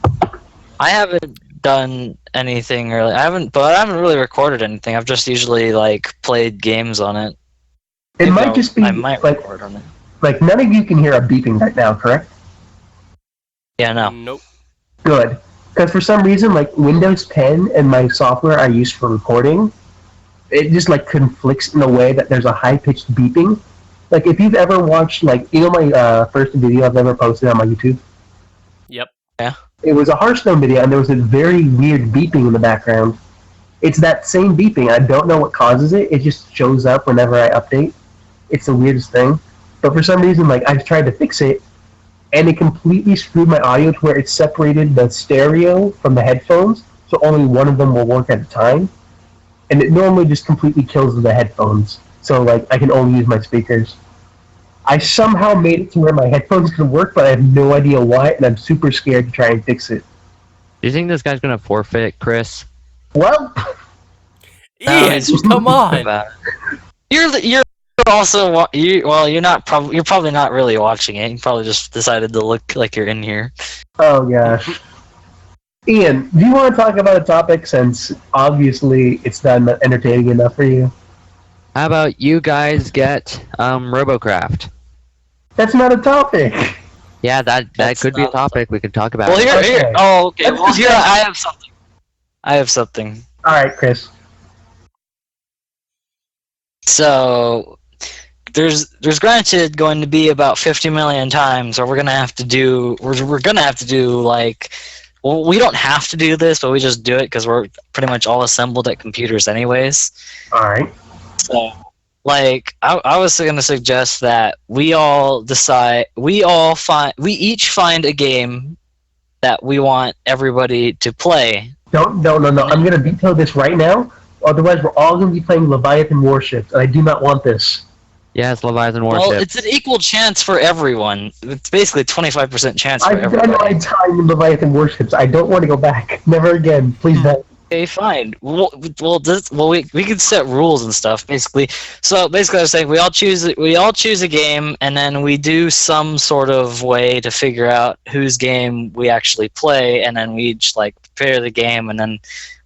I haven't done anything really. I haven't really recorded anything. I've just usually like played games on it. It Maybe might just be I might record on it. like none of you can hear a beeping right now, correct? Yeah, no. Nope. Good. Because for some reason, like Windows 10 and my software I use for recording, it just like conflicts in a way that there's a high-pitched beeping. Like if you've ever watched, like, my first video I've ever posted on my YouTube? Yep. Yeah. It was a Hearthstone video, and there was a very weird beeping in the background. It's that same beeping. I don't know what causes it. It just shows up whenever I update. It's the weirdest thing. But for some reason, like, I've tried to fix it, and it completely screwed my audio to where it separated the stereo from the headphones, so only one of them will work at a time. And it normally just completely kills the headphones. So, like, I can only use my speakers. I somehow made it to where my headphones can work, but I have no idea why, and I'm super scared to try and fix it. Do you think this guy's gonna forfeit, Chris? Well, Ian, come on. You're also you're probably not really watching it. You probably just decided to look like you're in here. oh gosh. Ian, do you want to talk about a topic since obviously it's not entertaining enough for you? How about you guys get Robocraft? That's not a topic. Yeah, that That's could be a not- topic we could talk about. Well, here. Okay. Oh, okay. Let's Well, here discuss- I have something. All right, Chris. So there's granted going to be about 50 million times, or we're gonna have to do like. Well, we don't have to do this, but we just do it because we're pretty much all assembled at computers anyways. All right. So, like, I was going to suggest that we each find a game that we want everybody to play. No. I'm going to veto this right now. Otherwise, we're all going to be playing Leviathan Warships, and I do not want this. Yes, Leviathan Warship. Well, it's an equal chance for everyone. It's basically a 25% chance for I've done everybody. my time in Leviathan Warships. I don't want to go back. Never again. Please don't. Okay, fine. We can set rules and stuff, basically. So basically, I was saying we all choose a game, and then we do some sort of way to figure out whose game we actually play, and then we each like prepare the game, and then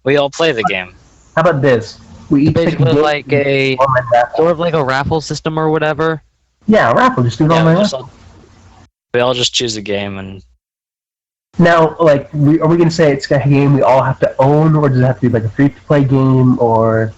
we all play the game. How about this? We each pick Basically game like a online raffle. sort of like a raffle system or whatever. Yeah, a raffle. Just do it Yeah, online raffle. we all just choose a game, and Now, like, are we going to say it's a game we all have to own, or does it have to be like a free-to-play game, or...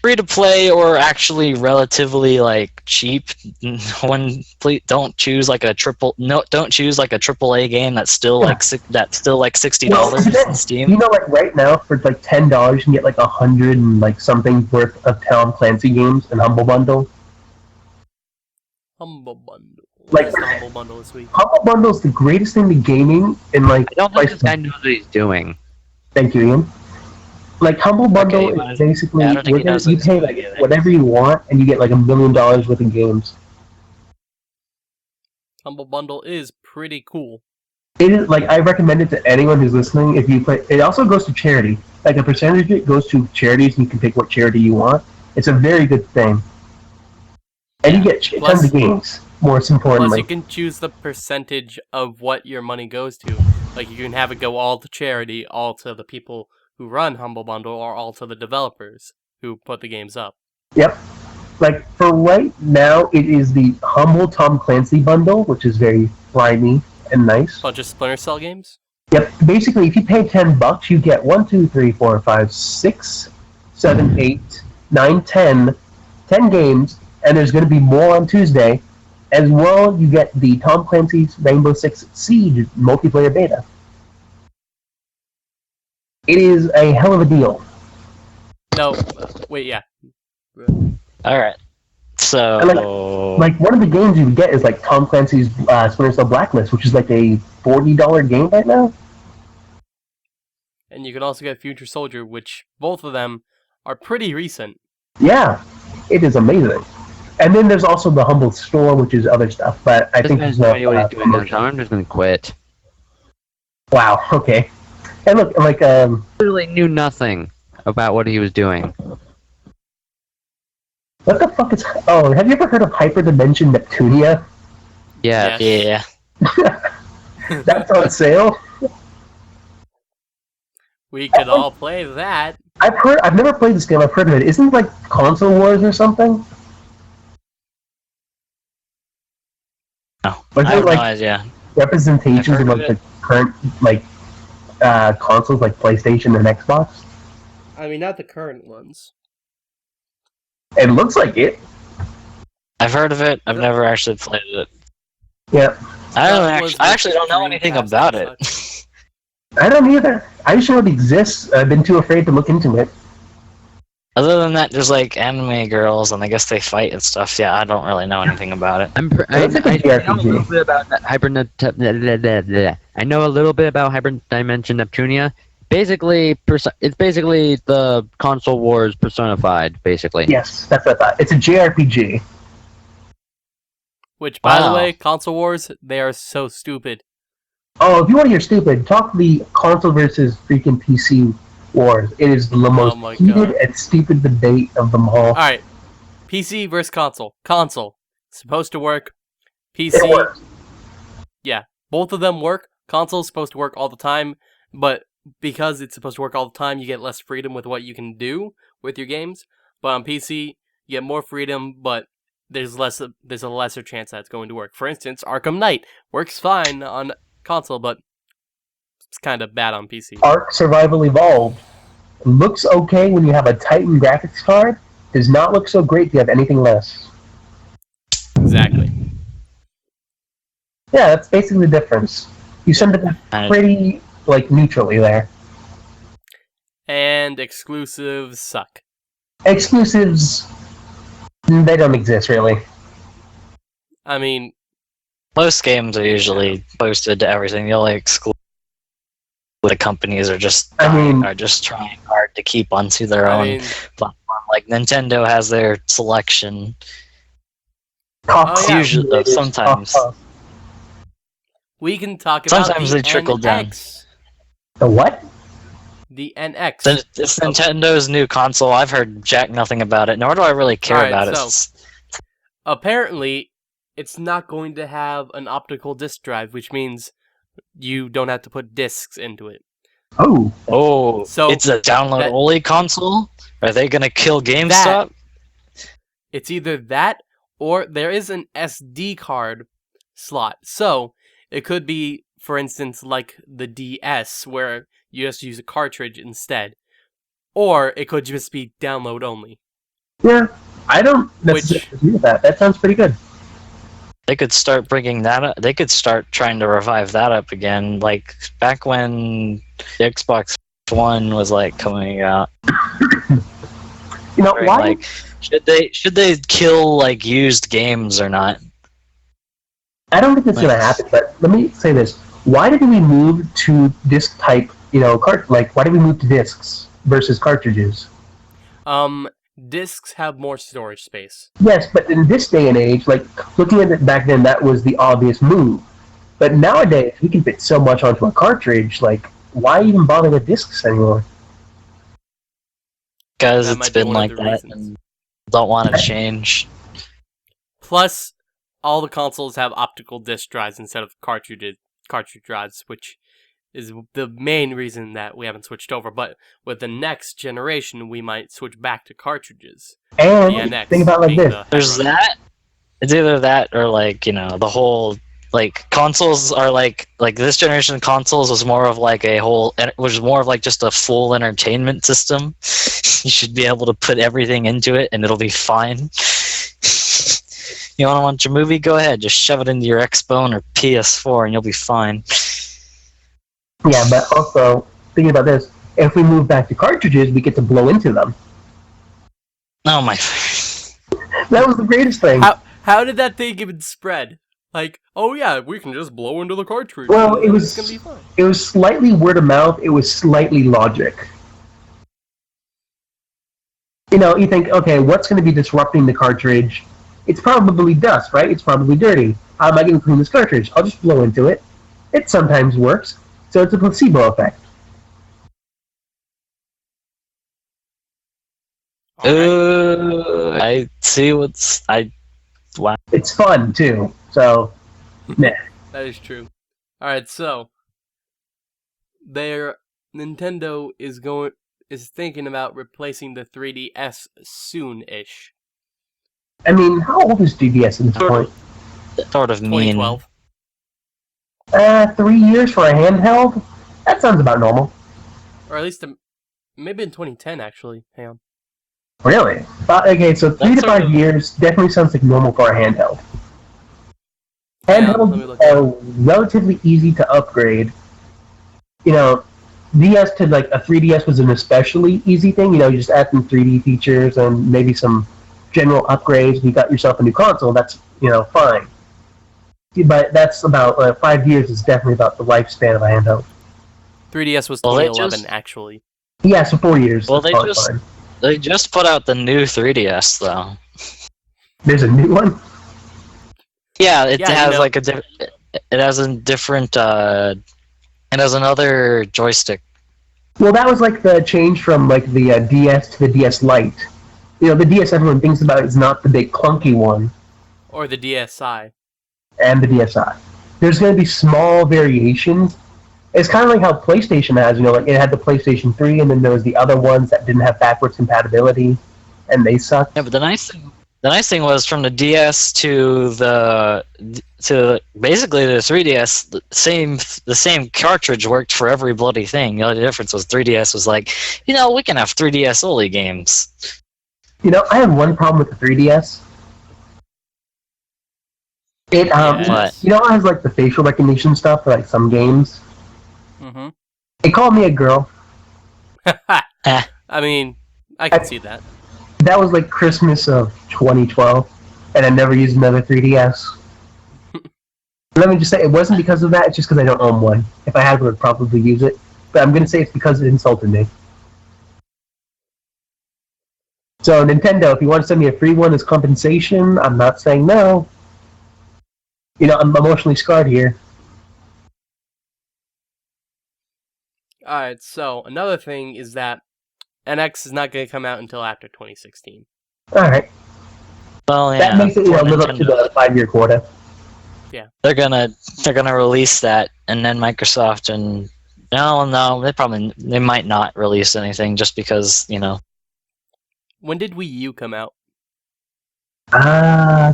free to play or actually relatively like cheap. Please don't choose like a triple A game that's still like $60 on Steam. You know, like right now for like $10, you can get like 100 and like something worth of Tom Clancy games and Humble Bundle. Humble Bundle. Like- What is the Humble Bundle this week? Humble Bundle is the greatest thing to gaming, and like, I don't think this guy knows what he's doing. thank you, Ian. Like Humble Bundle Okay, is basically yeah, I don't think he knows you what pay he's like doing either. whatever you want, and you get like $1 million worth of games. Humble Bundle is pretty cool. It is like I recommend it to anyone who's listening. If you play, it also goes to charity. Like a percentage of it goes to charities, and you can pick what charity you want. It's a very good thing, and you get Plus- tons of games. Most Plus, importantly, you can choose the percentage of what your money goes to. Like, you can have it go all to charity, all to the people who run Humble Bundle, or all to the developers who put the games up. Yep. Like for right now, it is the Humble Tom Clancy bundle, which is very slimy and nice. Bunch of Splinter Cell games. Yep. Basically, if you pay $10, you get 1, 2, 3, 4, 5, 6, 7, 8, 9, 10 games, and there's going to be more on Tuesday. As well, you get the Tom Clancy's Rainbow Six Siege multiplayer beta. It is a hell of a deal. No, wait, yeah. All right. So And, Like one of the games you would get is like Tom Clancy's Splinter Cell Blacklist, which is like a $40 game right now. And you can also get Future Soldier, which both of them are pretty recent. Yeah, it is amazing. And then there's also the Humble Store, which is other stuff. But I This think man's there's no idea what he's doing now, promotion. so I'm just gonna quit. Wow. Okay. And look, like Literally knew nothing about what he was doing. what the fuck is? Oh, have you ever heard of Hyperdimension Neptunia? Yeah. Yes. Yeah. That's on sale. We could all play that. I've never played this game. I've heard of it. Isn't it like Console Wars or something? No, Or is I it have like no idea. representations I've of heard like of the current like consoles like PlayStation and Xbox? I mean, not the current ones. It looks like it. I've heard of it. I've never actually played it. Yeah. That I actually don't know anything Dreamcast about and it. such. I don't either. I just know it exists. I've been too afraid to look into it. Other than that, there's like anime girls, and I guess they fight and stuff. Yeah, I don't really know anything about it. I It's like a know a little JRPG. bit about I know a little bit about Hyperdimension Neptunia. Basically, it's basically the console wars personified. Basically, Yes, that's what I thought. It's a JRPG. Which, by the Wow. way, console wars, they are so stupid. Oh, if you want to hear stupid, talk the console versus freaking PC wars. It is the most my heated God. and stupid debate of them all. Alright, PC versus console. Console. Supposed to work. It PC, works. yeah. Both of them work. Console's supposed to work all the time, but because it's supposed to work all the time, you get less freedom with what you can do with your games. But on PC, you get more freedom, but there's a lesser chance that it's going to work. For instance, Arkham Knight works fine on console, but it's kind of bad on PC. Ark Survival Evolved looks okay when you have a Titan graphics card. Does not look so great if you have anything less. Exactly. Yeah, that's basically the difference. You send it And pretty like neutrally there. And exclusives suck. Exclusives, they don't exist really. I mean, most games are usually posted to everything. The only exclusive the companies are just trying hard to keep onto their own platform. Like Nintendo has their selection. Cost yeah. Usually, sometimes. we can talk about Sometimes the they trickle down. NX. The what? The NX. It's Nintendo's new console. I've heard jack nothing about it, nor do I really care Alright, about it. so- Apparently, it's not going to have an optical disc drive, which means you don't have to put discs into it. Oh, Oh, So, it's a download-only console? Are they gonna kill GameStop? It's either that or there is an SD card slot. So, it could be, for instance, like the DS, where you just use a cartridge instead. Or it could just be download only. yeah. I don't necessarily agree with that. That sounds pretty good. They could start bringing that up. They could start trying to revive that up again, like back when the Xbox One was like coming out. You know Right? why? Like, should they kill like used games or not? I don't think it's going to happen. But let me say this: why did we move to disc type? Why did we move to discs versus cartridges? Discs have more storage space. Yes, but in this day and age, like looking at it back then, that was the obvious move. But nowadays, we can fit so much onto a cartridge. Like, why even bother with discs anymore? Because That it's might be been one of like the that reasons. and don't want to change. Plus, all the consoles have optical disc drives instead of cartridge drives, which is the main reason that we haven't switched over. But with the next generation, we might switch back to cartridges. And The NX think about it like being this: the There's head runner. that. It's either that or like, you know, the whole like consoles are like this generation of consoles was more of like just a full entertainment system. You should be able to put everything into it and it'll be fine. You want to watch a movie? Go ahead, just shove it into your Xbone or PS4 and you'll be fine. yeah, but also thinking about this: if we move back to cartridges, we get to blow into them. Oh my. That was the greatest thing. How did that thing even spread? Like, oh yeah, we can just blow into the cartridge. Well, and it was- it's gonna be fine. It was slightly word of mouth. It was slightly logic. You know, you think, okay, what's going to be disrupting the cartridge? It's probably dust, right? It's probably dirty. How am I going to clean this cartridge? I'll just blow into it. It sometimes works, so it's a placebo effect. I see what's wow. It's fun too. So, nah. That is true. All right, so their Nintendo is thinking about replacing the 3DS soon-ish. I mean, how old is 3DS at this point? Sort of mean. 2012. 3 years for a handheld? That sounds about normal. Or at least maybe in 2010, actually. Hang on. Really? Okay, so 3 to 5 years definitely sounds like normal for a handheld. Yeah, let me Handhelds look are relatively easy to upgrade. You know, DS to like a 3DS was an especially easy thing. You know, you just add some 3D features and maybe some general upgrades, and you got yourself a new console. That's, fine. But that's about 5 years is definitely about the lifespan of a handheld. 3DS was Well, 2011, actually. Yeah, so 4 years. Well, that's fine. they just put out the new 3DS though. There's a new one? Yeah, it Yeah, has like it has a different it has another joystick. Well, that was like the change from like the DS to the DS Lite. The DS everyone thinks about is not the big clunky one, Or the DSi. and the DSi. There's going to be small variations. It's kind of like how PlayStation has, like it had the PlayStation 3, and then there was the other ones that didn't have backwards compatibility, and they sucked. Yeah, but the nice thing was from the DS to basically the 3DS, the same cartridge worked for every bloody thing. The only difference was 3DS was like, we can have 3DS only games. I have one problem with the 3DS. It Yes. how it has like the facial recognition stuff for like some games. Mm-hmm. It called me a girl. I mean, I can see that. That was like Christmas of 2012, and I never used another 3DS. Let me just say, it wasn't because of that, it's just because I don't own one. If I had one, I would probably use it. But I'm going to say it's because it insulted me. So, Nintendo, if you want to send me a free one as compensation, I'm not saying no. I'm emotionally scarred here. Alright, so another thing is that NX is not going to come out until after 2016. Alright. Well, yeah, That makes it, live up to the 5-year quota. Yeah. They're gonna release that, and then Microsoft and no, they might not release anything just because When did Wii U come out?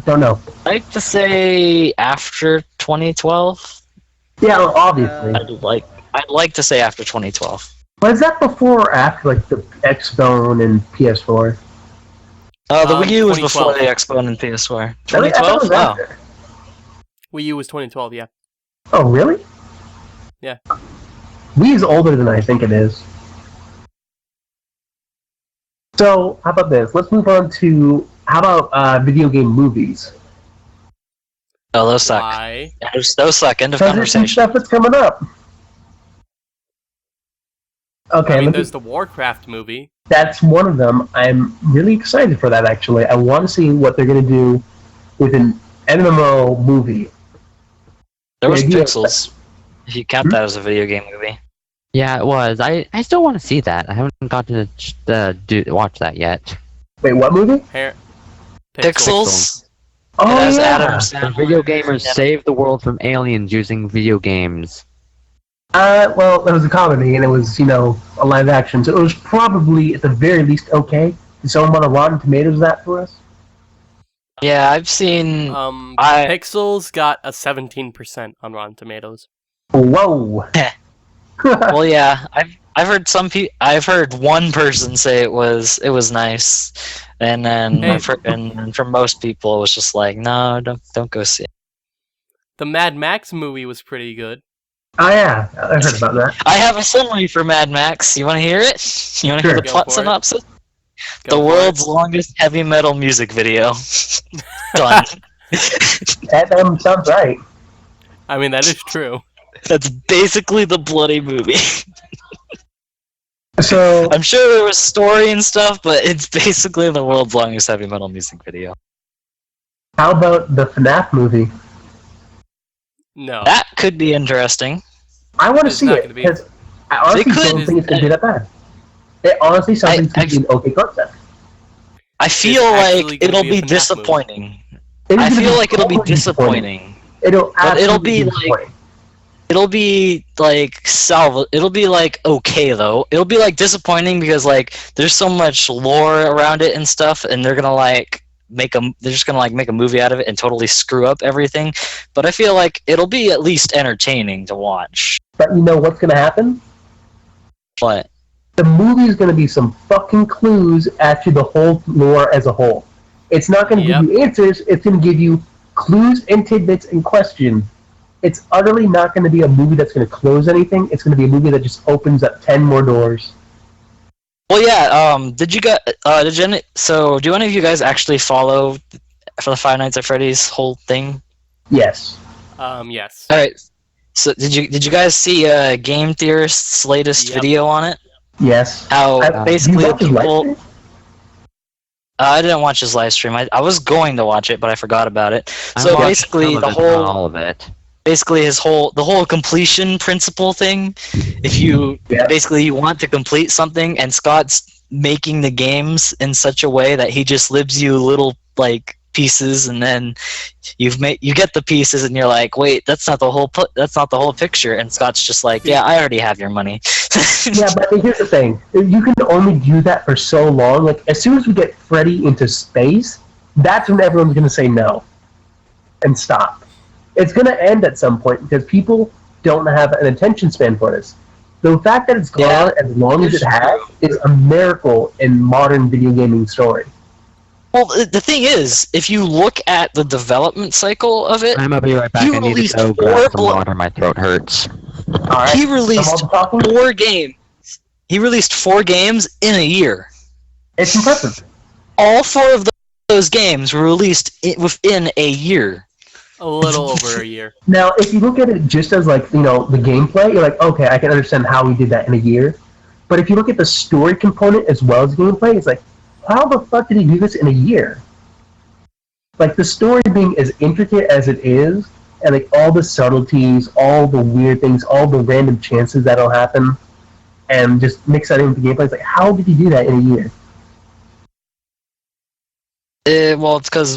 Don't know. I'd like to say after 2012. Yeah, well, obviously. I'd like to say after 2012. But is that before or after, like, the X-Bone and PS4? The Wii U was before 2012. the Xbox and PS4. Really? I thought it 2012? was Oh. after. Wii U was 2012, yeah. Oh, really? Yeah. Wii is older than I think it is. So, how about this? Let's move on to, how about video game movies? Oh, those suck. Why? Those suck. End of Because there's some conversation. stuff that's coming up. Okay, I mean, there's the Warcraft movie. that's one of them. I'm really excited for that, actually. I want to see what they're going to do with an MMO movie. There was the idea- Pixels. If you count that as a video game movie. Yeah, it was. I still want to see that. I haven't got to watch that yet. Wait, what movie? Pixels. Oh, It has yeah. Adam The Sandler. video gamers save the world from aliens using video games. Well, it was a comedy, and it was, a live action, so it was probably, at the very least, okay. Did someone want to Rotten Tomatoes that for us? Yeah, I've seen. Pixels got a 17% on Rotten Tomatoes. Whoa! Well, yeah, I've heard I've heard one person say it was nice, and then and for most people it was just like, no, don't go see it. The Mad Max movie was pretty good. Oh, yeah, I heard about that. I have a summary for Mad Max. You want to hear it? You want to hear Sure. the Go plot for it. synopsis? Go The for world's it. longest heavy metal music video. Done. That sounds right. I mean, that is true. That's basically the bloody movie. So, I'm sure there was story and stuff, but it's basically the world's longest heavy metal music video. How about the Fnaf movie? No, That could be interesting. I want to It's see not it gonna be. because I honestly could- don't think it's going to be that bad. It honestly sounds like it's going to be an okay concept. I feel actually like gonna it'll be a be FNAF movie. disappointing. It is I gonna feel like it'll be totally disappointing. It'll But it'll absolutely be be like- disappointing. It'll be like It'll be like okay though. It'll be like disappointing because like there's so much lore around it and stuff, and they're gonna like they're just gonna like make a movie out of it and totally screw up everything. But I feel like it'll be at least entertaining to watch. But you know what's going to happen? But The movie is going to be some fucking clues as to the whole lore as a whole. It's not going to Yep. give you answers. It's going to give you clues and tidbits and questions. It's utterly not going to be a movie that's going to close anything. It's going to be a movie that just opens up 10 more doors. well, yeah. Did you guys? So do any of you guys actually follow for the Five Nights at Freddy's whole thing? Yes. Yes. All right. So did you guys see Game Theorist's latest Yep. video on it? Yes. How basically you watch his live people. stream? I didn't watch his live stream. I was going to watch it, but I forgot about it. I So watched basically, some the of it, not whole all of it. basically the whole completion principle thing. If you Yeah. basically you want to complete something, and Scott's making the games in such a way that he just libs you little like pieces, and then you get the pieces, and you're like, wait, that's not the whole picture. And Scott's just like, yeah, I already have your money. Yeah, but here's the thing. You can only do that for so long. Like, as soon as we get Freddy into space, that's when everyone's going to say no and stop. It's going to end at some point because people don't have an attention span for this. The fact that it's gone Yeah, as long as it has is a miracle in modern video gaming story. Well, the thing is, if you look at the development cycle of it, I'm gonna be right back. You I need to released go four grab some blo- water. My throat hurts. All right. he released I'm talking. 4 games. He released 4 games in a year. It's impressive. All 4 of those games were released within a year. A little over a year. Now, if you look at it just as like the gameplay, you're like, okay, I can understand how we did that in a year. But if you look at the story component as well as gameplay, it's like, how the fuck did he do this in a year? Like the story being as intricate as it is, and like all the subtleties, all the weird things, all the random chances that'll happen, and just mix that into gameplay. It's like, how did he do that in a year? Well, it's because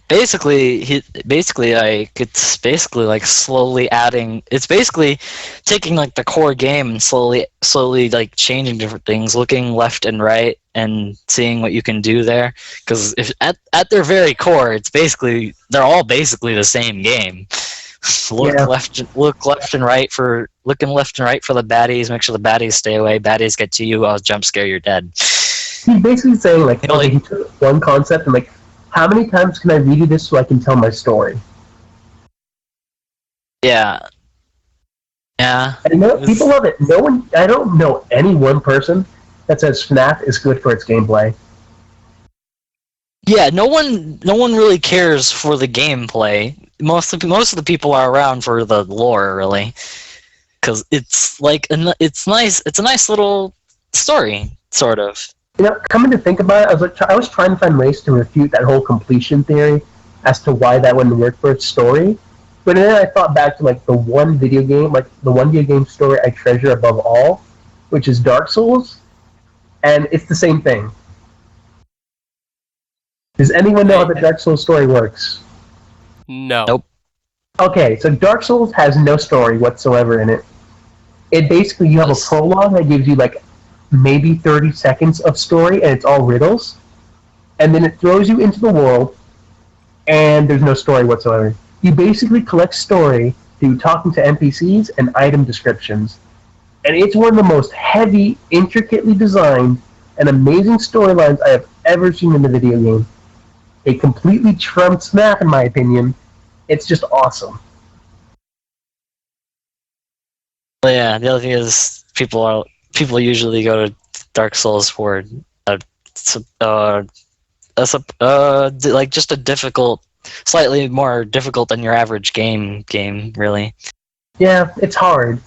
basically, it's basically like slowly adding. It's basically taking like the core game and slowly like changing different things, looking left and right, and seeing what you can do there. Because if at their very core, they're all basically the same game. Look left and right for the baddies. Make sure the baddies stay away. Baddies get to you, I'll jump scare, you're dead. He's basically saying like, okay, he took one concept and like, how many times can I redo this so I can tell my story? Yeah. Yeah. And people love it. I don't know any one person that says FNAF is good for its gameplay. Yeah, no one really cares for the gameplay. Most of the people are around for the lore, really, because it's like it's nice. It's a nice little story, sort of. Coming to think about it, I was trying to find ways to refute that whole completion theory as to why that wouldn't work for its story. But then I thought back to like the one video game story I treasure above all, which is Dark Souls, and it's the same thing. Does anyone know how the Dark Souls story works? No. Nope. Okay, so Dark Souls has no story whatsoever in it. It basically, you have a prologue that gives you like maybe 30 seconds of story, and it's all riddles. And then it throws you into the world, and there's no story whatsoever. You basically collect story through talking to NPCs and item descriptions. And it's one of the most heavy, intricately designed, and amazing storylines I have ever seen in a video game. It completely trumps FNAF, in my opinion. It's just awesome. Well, yeah, the other thing is people usually go to Dark Souls for like just a difficult, slightly more difficult than your average game, really. Yeah, it's hard,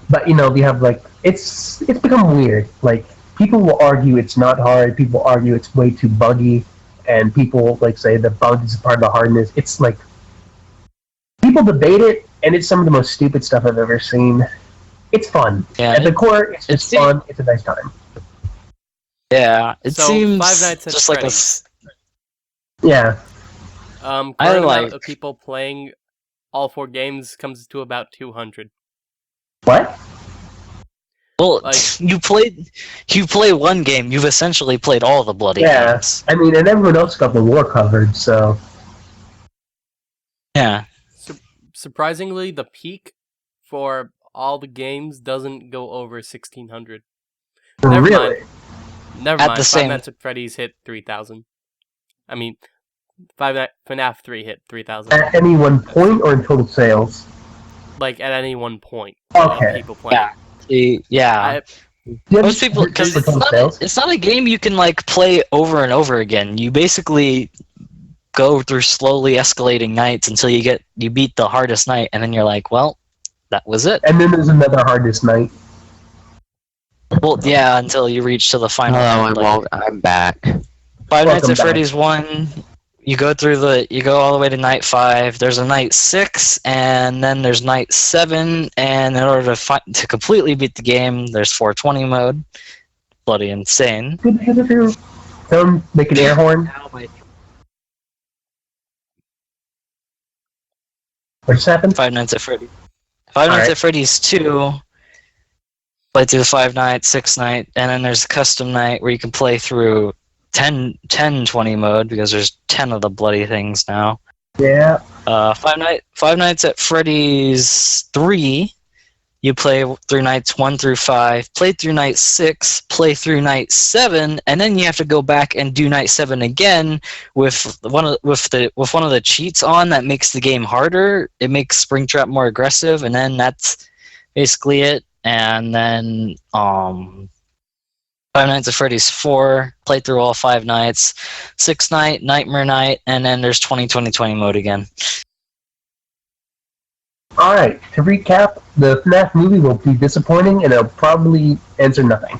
but we have like it's become weird. Like people will argue it's not hard. People argue it's way too buggy, and people like say the bounties are part of the hardness. It's like people debate it, and it's some of the most stupid stuff I've ever seen. It's fun. Yeah, At the core, it's just fun. It's a nice time. Yeah, it So, seems Five Nights at just like a. Freddy's. Yeah. Current I amount like- of people playing all 4 games comes to about 200. What? Well, Like- you play one game, you've essentially played all the bloody Yeah. games. I mean, and everyone else got the lore covered, so. Yeah. Surprisingly, the peak for all the games doesn't go over 1,600. Never Really? mind. Never At mind. the Five same- Nights at Freddy's hit 3,000. I mean, FNAF 3 hit 3,000. At any one point or in total sales? Like at any one point Okay. of people playing. Yeah. Yeah, Most people, just because for total sales? it's not a game you can like play over and over again. You basically go through slowly escalating nights until you beat the hardest night, and then you're like, well, that was it. And then there's another hardest night. Well, yeah, until you reach to the final. Hello, I'm back. Five Nights Welcome at back. Freddy's 1. You go all the way to night 5. There's a night 6, and then there's night 7. And in order to completely beat the game, there's 420 mode. Bloody insane. Good to hear. Someone make an air horn. What just happened? Five Nights at Freddy's. Five Nights Alright. at Freddy's 2. Play through the 5 night, 6 night, and then there's a custom night where you can play through 10-20 mode because there's 10 of the bloody things now. Yeah. Five Nights at Freddy's 3. You play through nights 1 through 5, play through night 6, play through night 7, and then you have to go back and do night 7 again with one of the cheats on that makes the game harder. It makes Springtrap more aggressive, and then that's basically it. And then Five Nights at Freddy's 4, play through all 5 nights, 6 night, Nightmare Night, and then there's 20-20-20 mode again. Alright, to recap, the FNAF movie will be disappointing and it'll probably answer nothing.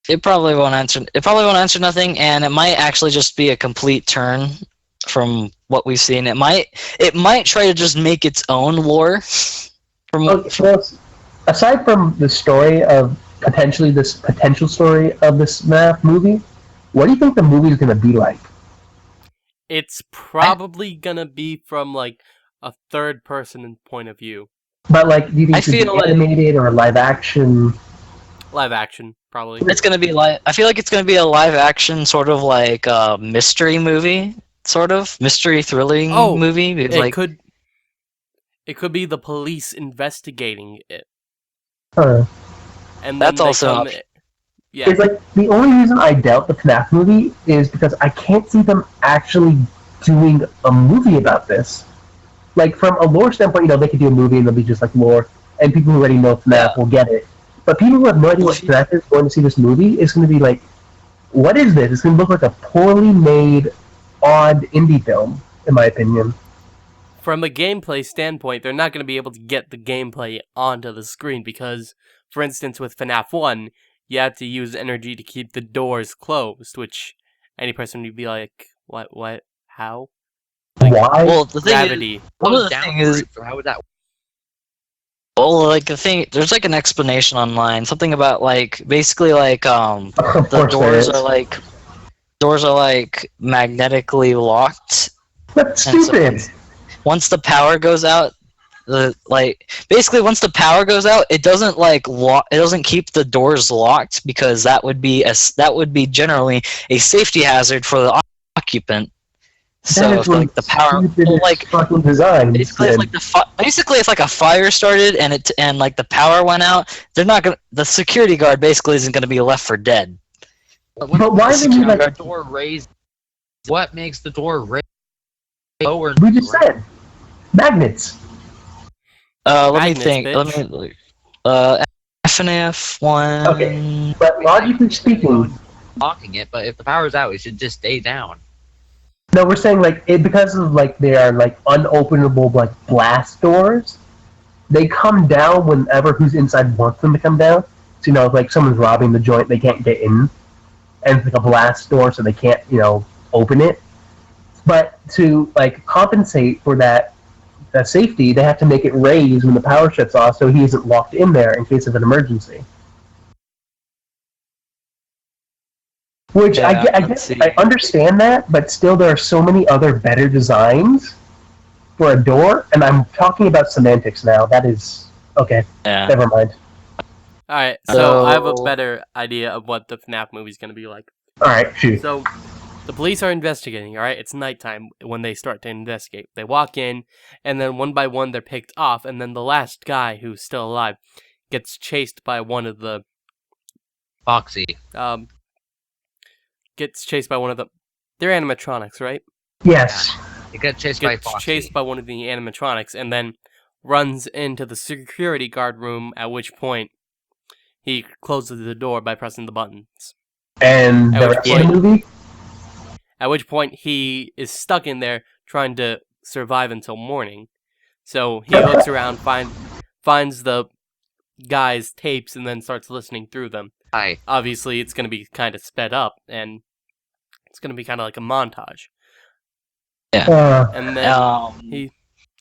It probably won't answer nothing, and it might actually just be a complete turn from what we've seen. It might try to just make its own lore. Well, aside from the story of this potential story of this FNAF movie, what do you think the movie is going to be like? It's probably gonna be from like a third person point of view. But like, do you think I it's gonna feel be like- animated or live action? Live action, probably. It's gonna be I feel like it's gonna be a live action sort of like mystery movie, sort of mystery thrilling movie. Because, It could be the police investigating it, Huh. and then That's they also an come. option. Yeah, It's like the only reason I doubt the FNAF movie is because I can't see them actually doing a movie about this. Like from a lore standpoint, they could do a movie and they'll be just like lore, and people who already know FNAF will get it. But people who have no idea what FNAF is going to see this movie is going to be like, "What is this?" It's going to look like a poorly made, odd indie film, in my opinion. from a gameplay standpoint, they're not going to be able to get the gameplay onto the screen because, for instance, with FNAF 1, you had to use energy to keep the doors closed, which any person would be like, what, how? Why? Well, the thing is, Gravity. one of the thing is, how would that? well, like the thing, there's like an explanation online, something about like basically like of the course there is. doors are like magnetically locked. That's and so stupid. once the power goes out, once the power goes out, it doesn't it doesn't keep the doors locked because that would be generally a safety hazard for the occupant. So That if is like the power, stupidest fucking design. basically if like a fire started and like the power went out, the security guard basically isn't gonna be left for dead. But why would you like? Door raised? What makes the door raised lower? We just said magnets. Let me Magnets, think. bitch. FNAF 1. Okay. But logically speaking, Locking it, but if the power's out, it should just stay down. no, we're saying like because of like they are like unopenable like blast doors. They come down whenever who's inside wants them to come down. So like someone's robbing the joint, they can't get in, and it's like a blast door, so they can't open it. But to like compensate for that safety, they have to make it raise when the power shuts off, so he isn't locked in there in case of an emergency. Which Yeah, I let's guess see. I understand that, but still there are so many other better designs for a door, and I'm talking about semantics now. That is okay. Yeah. Never mind. Alright, so I have a So- better idea of what the FNAF movie's gonna be like. All right, shoot. So, the police are investigating, alright? It's nighttime when they start to investigate. They walk in, and then one by one they're picked off, and then the last guy who's still alive gets chased by one of the, Foxy. gets chased by one of the, they're animatronics, right? Yes. He got chased by Gets Foxy. chased by one of the animatronics, and then runs into the security guard room, at which point he closes the door by pressing the buttons. And At the which rest of the point- movie? At which point he is stuck in there trying to survive until morning. So he looks around, finds the guy's tapes, and then starts listening through them. Hi. Obviously, it's going to be kind of sped up, and it's going to be kind of like a montage. And then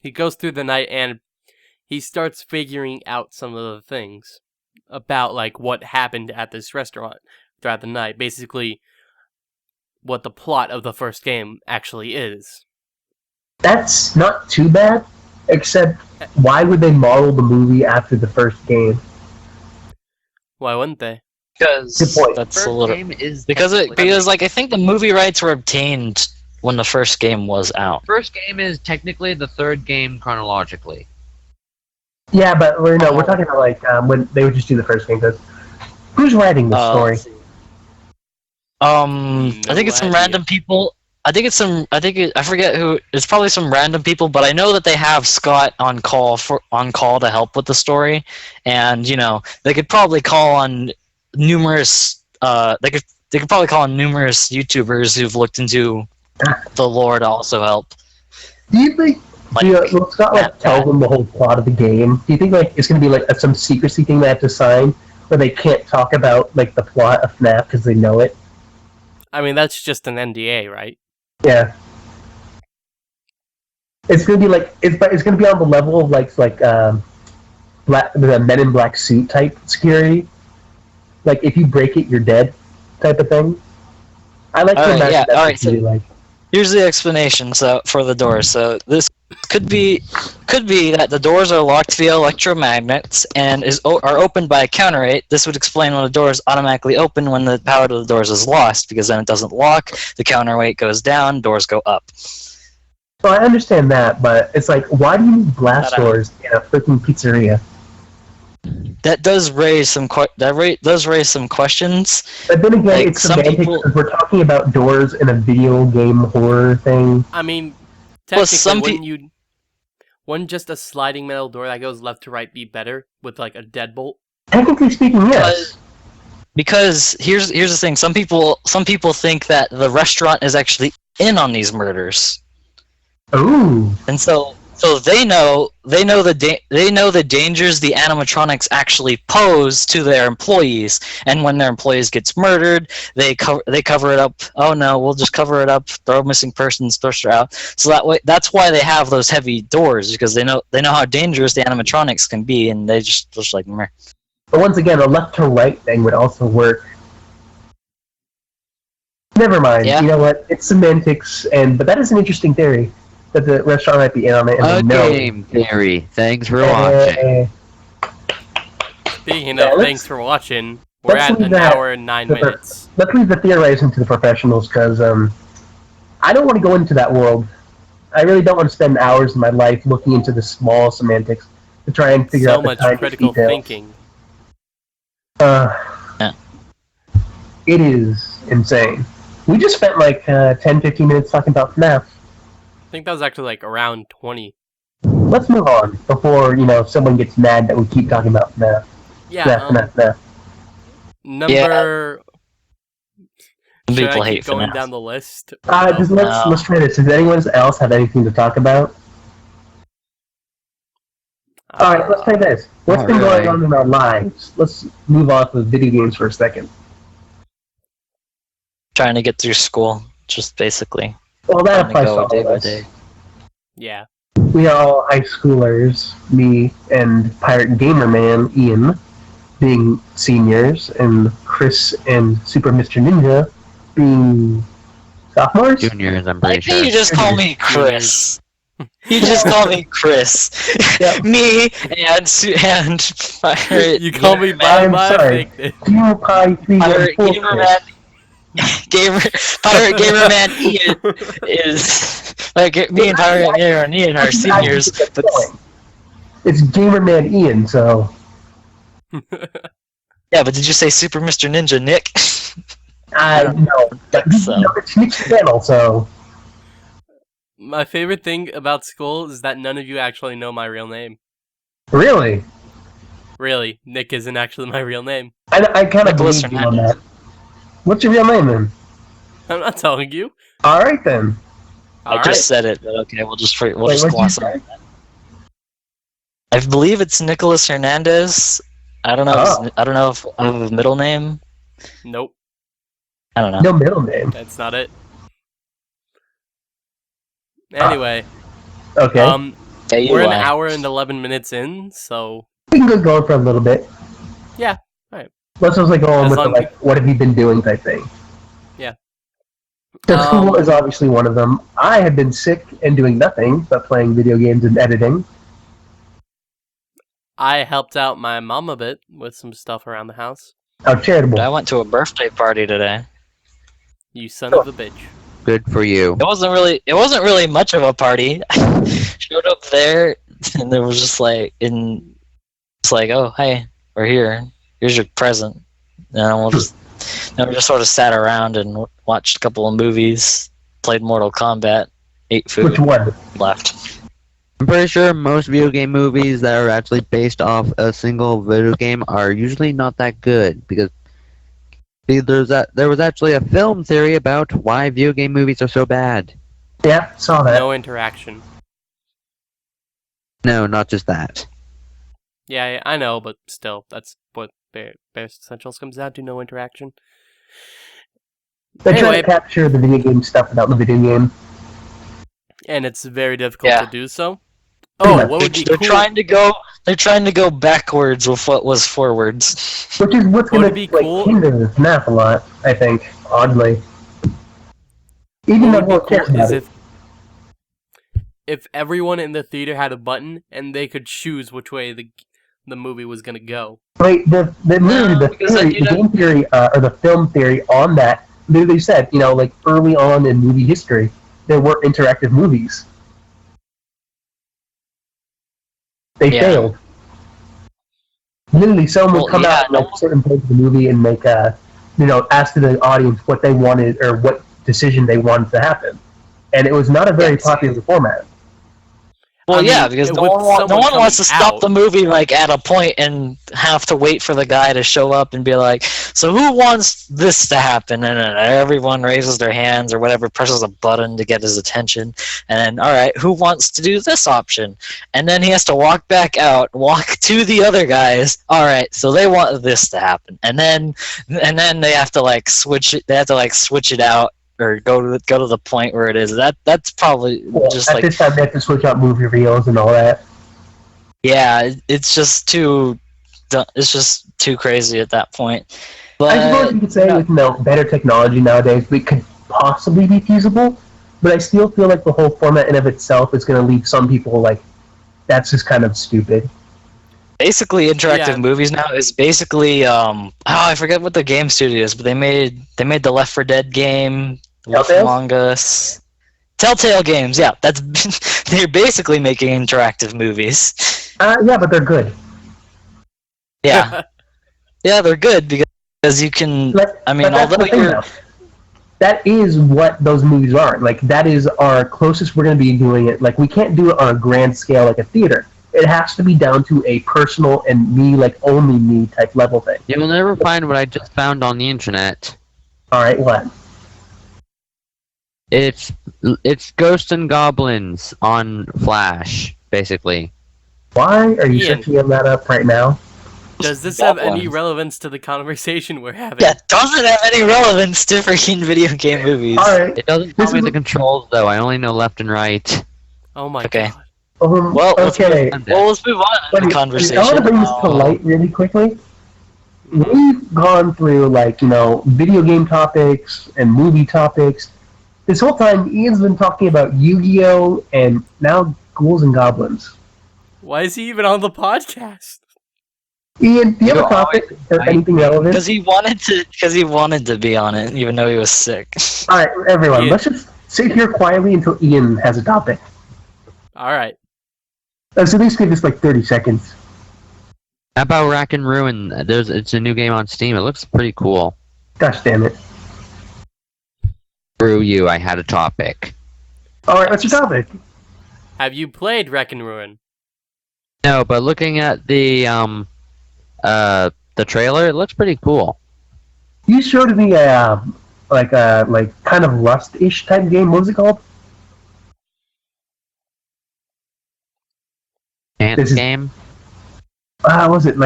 he goes through the night, and he starts figuring out some of the things about like what happened at this restaurant throughout the night. Basically, what the plot of the first game actually is. That's not too bad, except why would they model the movie after the first game? Why wouldn't they? Because Good point. that's First a little game is because technically- like I think the movie rights were obtained when the first game was out. First game is technically the third game chronologically. Yeah, but we're talking about like when they would just do the first game. Because who's writing this story? I think it's some idea. random people. I forget who. It's probably some random people, but I know that they have Scott on call to help with the story, and they could probably call on numerous. They could probably call on numerous YouTubers who've looked into the lore to also help. Do you think will Scott like tell them the whole plot of the game? Do you think like it's going to be like some secrecy thing they have to sign, where they can't talk about like the plot of FNAF because they know it? I mean, that's just an NDA, right? Yeah. It's gonna be like it's gonna be on the level of the Men in Black suit type security. Like if you break it, you're dead, type of thing. I like to Alright, imagine yeah, that's alright, what it'd be like. Here's the explanation for the doors. So this could be that the doors are locked via electromagnets and are opened by a counterweight. This would explain when the doors automatically open when the power to the doors is lost, because then it doesn't lock, the counterweight goes down, doors go up. So I understand that, but it's like, why do you need glass doors in a freaking pizzeria? That does raise some questions. But then again, Like, it's some semantics people- because we're talking about doors in a video game horror thing. I mean, Well, technically, wouldn't just a sliding metal door that goes left to right be better with like a deadbolt? Technically speaking, yes. Because here's the thing: some people think that the restaurant is actually in on these murders, Ooh. and so they know the dangers the animatronics actually pose to their employees, and when their employees gets murdered, they cover it up. Oh no, we'll just cover it up, throw a missing person's poster out. So that's why they have those heavy doors, because they know how dangerous the animatronics can be, and they just like meh. But once again, a left to right thing would also work. Never mind. Yeah. You know what? It's semantics, but that is an interesting theory. That the restaurant might be in on it, and they know. Game theory. Thanks for watching. Speaking Yeah, of, let's- thanks for watching. We're let's at leave an that hour and 9 to the- minutes. Let's leave the theorizing to the professionals, because I don't want to go into that world. I really don't want to spend hours of my life looking into the small semantics to try and figure So out the much tiniest critical details. thinking. Yeah. It is insane. We just spent like 10-15 minutes talking about FNAF. I think that was actually like around 20. Let's move on before someone gets mad that we keep talking about FNAF. Yeah. FNAF. Number. Some Should people I hate keep going FNAF. down the list? Just let's try this. Does anyone else have anything to talk about? All right, let's try this. What's Not been really. going on in our lives? Let's move off of video games for a second. Trying to get through school. just basically Well, that trying to applies to go all day of by us. day. Yeah. We are all high schoolers, me and Pirate Gamer Man Ian being seniors, and Chris and Super Mr. Ninja being sophomores. Juniors, I'm I pretty like how sure. you just call me Chris. You just call me Chris. Yep. Me and Pirate You call me Gamer by Man, I'm my sorry. fake name. Gamer Pie 3 Pirate Gamer Man, Gamer Pirate Gamer Man Ian Chris. is like me and Pirate Gamer and Ian are seniors, but It's Gamer Man Ian, so yeah. But did you say Super Mr. Ninja Nick? I know. But think so. it's Nick's channel, so My favorite thing about school is that none of you actually know my real name. really, Really, Nick isn't actually my real name. I kind of Nicholas believe you on Hernandez. that. What's your real name then? I'm not telling you. All right then. I Alright. just said it, but okay, we'll just Wait, gloss what'd you over say? that. I believe it's Nicholas Hernandez. I don't know. Oh. I don't know if I have a middle name. Nope, I don't know. No middle name. that's not it. Anyway, Okay, we're an AUI. hour and 11 minutes in, so we can go going for a little bit. yeah, alright. Let's just like go on As with the long- like, what have you been doing type thing. Yeah. So school is obviously one of them. I have been sick and doing nothing but playing video games and editing. I helped out my mom a bit with some stuff around the house. How charitable. I went to a birthday party today. You son of a bitch. Good for you. It wasn't really much of a party. Showed up there, and there was just like it's like, oh hey, we're here. Here's your present. And we just sort of sat around and watched a couple of movies, played Mortal Kombat, ate food, Which one? left. I'm pretty sure most video game movies that are actually based off a single video game are usually not that good because there was actually a film theory about why video game movies are so bad. Yeah, saw that. No interaction. No, not just that. Yeah, I know, but still, that's what Bare Essentials comes down to, no interaction. They try Anyway, to capture the video game stuff without the video game. and it's very difficult Yeah. to do so. Pretty Oh, much. what would be They're cool? trying to go backwards with what was forwards. Which is what's Would going it to be like cool- hinder FNAF a lot, I think, oddly. Even though What no would one be cares cool about is it. if everyone in the theater had a button and they could choose which way the movie was gonna go. Right, literally the because then theory, you'd the game theory, or the film theory on that, literally said, like early on in movie history, there were interactive movies. They Yeah. failed. Literally, someone would Well, come yeah, out at like certain points of the movie and make ask the audience what they wanted or what decision they wanted to happen, and it was not a very Yes. popular format. Well, I mean, yeah, because no with one someone wants to coming stop out- the movie like at a point and have to wait for the guy to show up and be like, "So who wants this to happen?" And then everyone raises their hands or whatever, presses a button to get his attention, and then all right, who wants to do this option? And then he has to walk back out, walk to the other guys. All right, so they want this to happen, and then they have to like switch it. They have to like switch it out. Or go to the point where it is. That's probably Well, just at like this time, they have to switch out movie reels and all that. yeah, it's just too crazy at that point. I suppose But you could say with better technology nowadays, it could possibly be feasible, but I still feel like the whole format in of itself is going to leave some people like, that's just kind of stupid. basically, interactive Yeah. movies now is basically I forget what the game studio is, but they made the Left 4 Dead game, Wolf Telltale? Among Us, Telltale games. Yeah, that's they're basically making interactive movies. Yeah, but they're good. Yeah, yeah, they're good because you can. Like, I mean, but that's although the thing, you're though. That is what those movies are. Like, that is our closest we're going to be doing it. Like, we can't do it on a grand scale like a theater. It has to be down to a personal and me, like, only me type level thing. You'll never find what I just found on the internet. All right, what? It's Ghosts and Goblins on Flash, basically. Why are you Ian. searching that up right now? Does this That have any one. relevance to the conversation we're having? That doesn't have any relevance to freaking video game movies. Alright. It doesn't tell me the controls though. I only know left and right. Oh my Okay. god. Well, okay. let's move on in the I conversation. want to bring this to light really quickly. We've gone through, video game topics and movie topics. This whole time, Ian's been talking about Yu-Gi-Oh! And now Ghouls and Goblins. Why is he even on the podcast? Ian, do you have You're a topic or always anything relevant? Because he wanted to be on it, even though he was sick. Alright, everyone, Ian. let's just sit here quietly until Ian has a topic. Alright. Let's at least give this 30 seconds. How about Rack and Ruin? It's a new game on Steam. It looks pretty cool. Gosh damn it. Screw you, I had a topic. Alright, what's your topic? Have you played Wreck and Ruin? No, but looking at the trailer, it looks pretty cool. You showed me a kind of Rust-ish type game. What was it called? Dance This is- game? Was it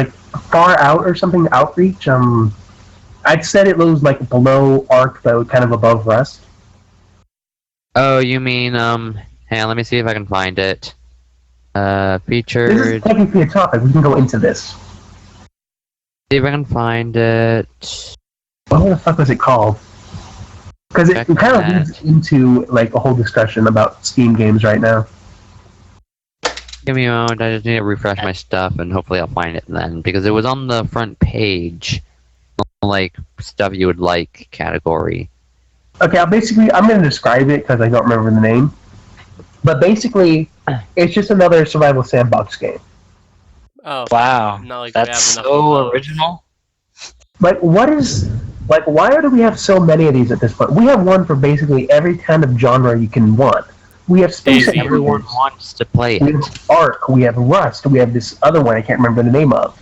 Far Out or something? Outreach? I'd said it was below Arc, but kind of above Rust. Oh, you mean, hang on, let me see if I can find it. This is Featured... technically a topic. We can go into this. See if I can find it. What the fuck was it called? Because it Check kind of that. leads into a whole discussion about Steam games right now. Give me a moment, I just need to refresh my stuff, and hopefully I'll find it then. Because it was on the front page. Stuff you would like category. Okay, I'm going to describe it because I don't remember the name. But basically, it's just another survival sandbox game. Oh. Wow, Not like we that's have enough of so those. original. Why do we have so many of these at this point? We have one for basically every kind of genre you can want. We have Space Daisy. Everyone Invaders, wants to play we it. have Ark, we have Rust, we have this other one I can't remember the name of.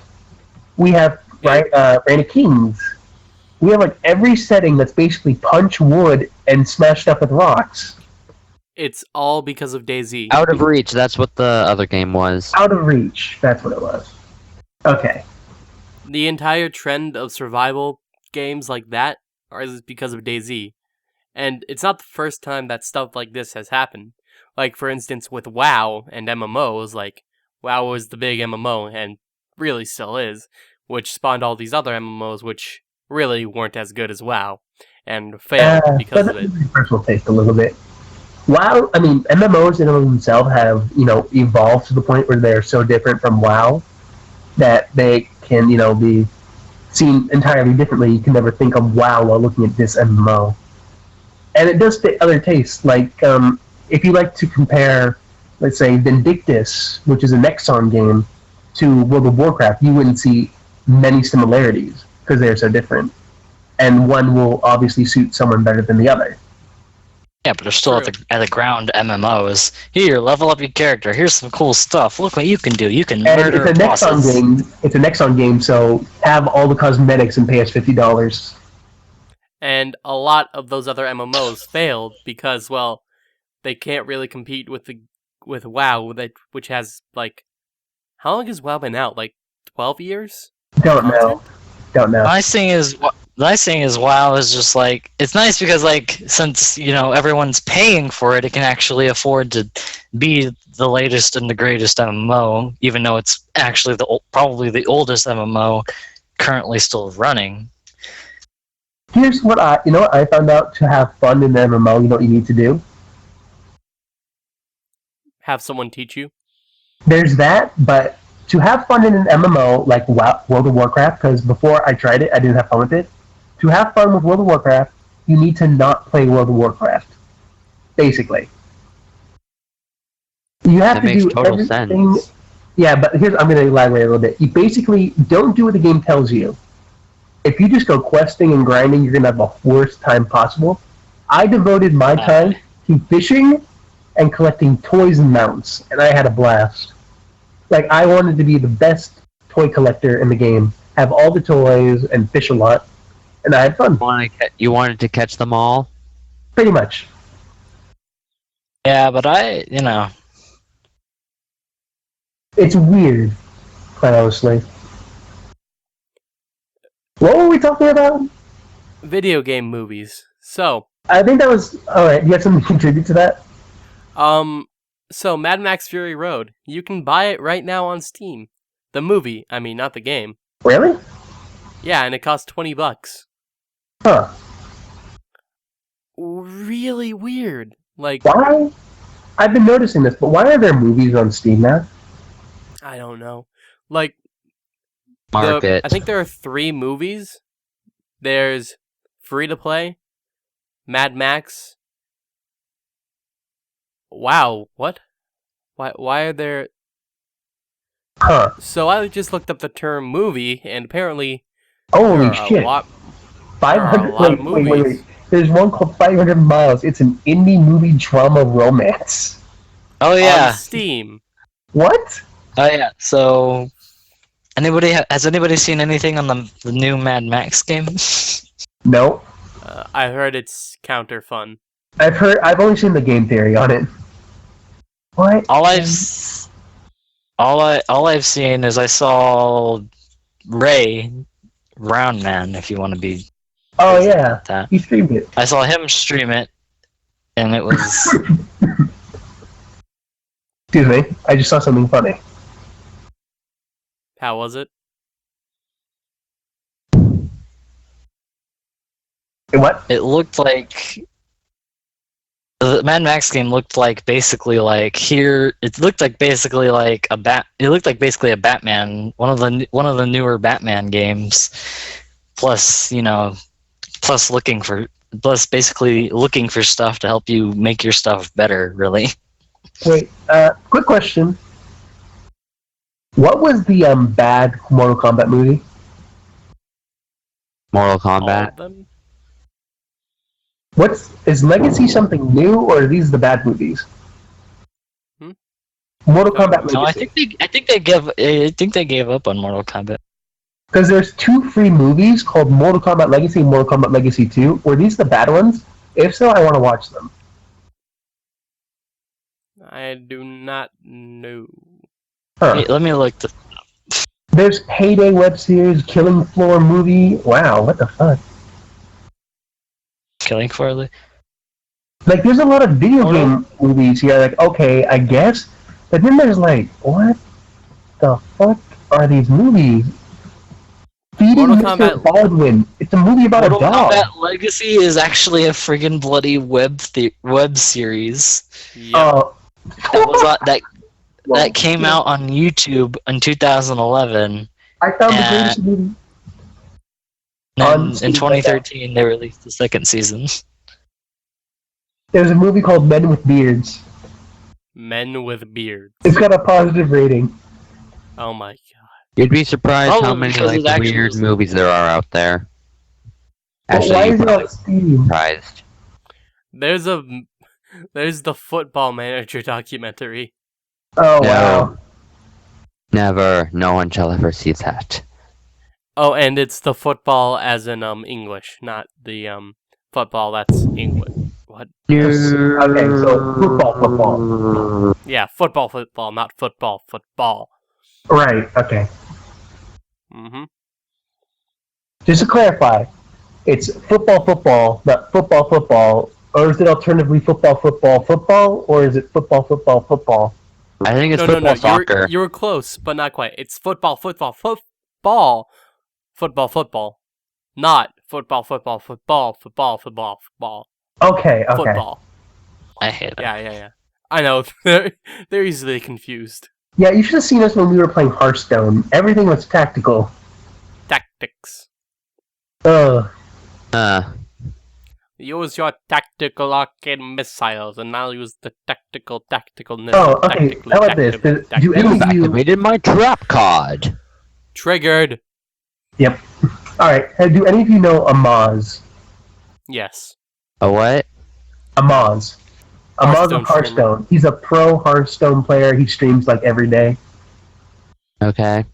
We have Reign of Kings. We have every setting that's basically punch wood and smashed up with rocks. It's all because of DayZ. Out of Reach, that's what the other game was. Out of Reach, that's what it was. Okay. The entire trend of survival games like that is because of DayZ. And it's not the first time that stuff like this has happened. Like, for instance, with WoW and MMOs, WoW was the big MMO, and really still is, which spawned all these other MMOs, which really weren't as good as WoW, and failed because of it. That's my personal taste a little bit. WoW, MMOs in and of themselves have, evolved to the point where they're so different from WoW that they can, be seen entirely differently. You can never think of WoW while looking at this MMO. And it does fit other tastes. If you like to compare, let's say, Vindictus, which is a Nexon game, to World of Warcraft, you wouldn't see many similarities because they're so different. And one will obviously suit someone better than the other. Yeah, but they're still at the ground MMOs. Here, level up your character. Here's some cool stuff. Look what you can do. You can And murder it's a Nexon bosses. game. It's a Nexon game, so have all the cosmetics and pay us $50. And a lot of those other MMOs failed because, well, they can't really compete with WoW, which has how long has WoW been out? 12 years? Don't know. The nice thing is WoW is just it's nice because since everyone's paying for it, it can actually afford to be the latest and the greatest MMO, even though it's actually probably the oldest MMO currently still running. Here's what I found out to have fun in the MMO. You know what you need to do? Have someone teach you? There's that, but to have fun in an MMO like World of Warcraft, because before I tried it, I didn't have fun with it. To have fun with World of Warcraft, you need to not play World of Warcraft. Basically. You have That to makes do total everything. sense. Yeah, but I'm going to elaborate a little bit. You basically don't do what the game tells you. If you just go questing and grinding, you're going to have the worst time possible. I devoted my time to fishing and collecting toys and mounts, and I had a blast. I wanted to be the best toy collector in the game, have all the toys, and fish a lot, and I had fun. You wanted to catch them all? Pretty much. Yeah, but It's weird, quite honestly. talking about? Video game movies. So, I think that was all right. You have something to contribute to that? so Mad Max Fury Road, you can buy it right now on Steam. The movie, I mean, not the game. Really? Yeah, and it costs $20. Huh? Really weird. Like, Why? I've been noticing this, but why are there movies on Steam now? I don't know. Like, Market. I think there are 3 movies. There's Free to Play, Mad Max. Wow, what? Why are there? Huh? So I just looked up the term movie, and apparently Holy there are shit! a lot. 500. lot of Wait. movies. There's one called 500 Miles. It's an indie movie drama romance. Oh On yeah. Steam. What? Oh yeah. So, has anybody seen anything on the new Mad Max game? No. I heard it's counter fun. I've only seen the game theory on it. What? all I've seen is I saw Ray Round Man, if you want to be Oh crazy yeah, about that. he streamed it. I saw him stream it, and it was Excuse me. I just saw something funny. How was it? What? it looked like the Mad Max game looked like basically like it looked like basically like basically a Batman, one of the newer Batman games, plus basically looking for stuff to help you make your stuff better, really. Wait. Quick question. What was the bad Mortal Kombat movie? Mortal All Kombat. of them? Is Legacy something new, or are these the bad movies? Hmm? Mortal Sorry, Kombat No, I Legacy. think they gave up on Mortal Kombat. Because there's 2 free movies called Mortal Kombat Legacy and Mortal Kombat Legacy 2. Were these the bad ones? If so, I want to watch them. I do not know. Huh. Wait, let me look. There's Payday web series, Killing Floor movie. Wow, what the fuck? Killing Floor. Like, there's a lot of video Mortal- game movies here. Like, okay, I guess. But then there's like, what the fuck are these movies? Feeding Mortal Mr. Kombat- Baldwin. It's a movie about Mortal a dog. Kombat Legacy is actually a friggin' bloody web series Yeah. that came out on YouTube in 2011. I found the uh, greatest movie. And in 2013, they released the second season. There's a movie called Men with Beards. Men with beards. It's got a positive rating. Oh my god. You'd be surprised how Probably many because it actually weird was- movies there are out there. But Actually, why you'd is it probably on Steam? surprised. There's the Football Manager documentary. Oh, No. wow. Never. No one shall ever see that. Oh, and it's the football as in English, not the football that's English. What? Okay, so football. Yeah, football, not football. Right, okay. Mm-hmm. Just to clarify, it's football, not football, or is it alternatively football, or is it football? I think it's No, football soccer. You were close, but not quite. It's football. Not football. Okay. Football. I hate it. Yeah. I know. They're easily confused. Yeah, you should have seen us when we were playing Hearthstone. Everything was tactical. Tactics. Ugh. Use your tactical arcade missiles, and I'll use the tacticalness. Oh, okay. How about this? Do any You've of you... activated my trap card. Triggered. Yep. Alright, do any of you know Amaz? Yes. A what? Amaz. Amaz Hearthstone of Hearthstone. He's a pro Hearthstone player. He streams like every day. Okay.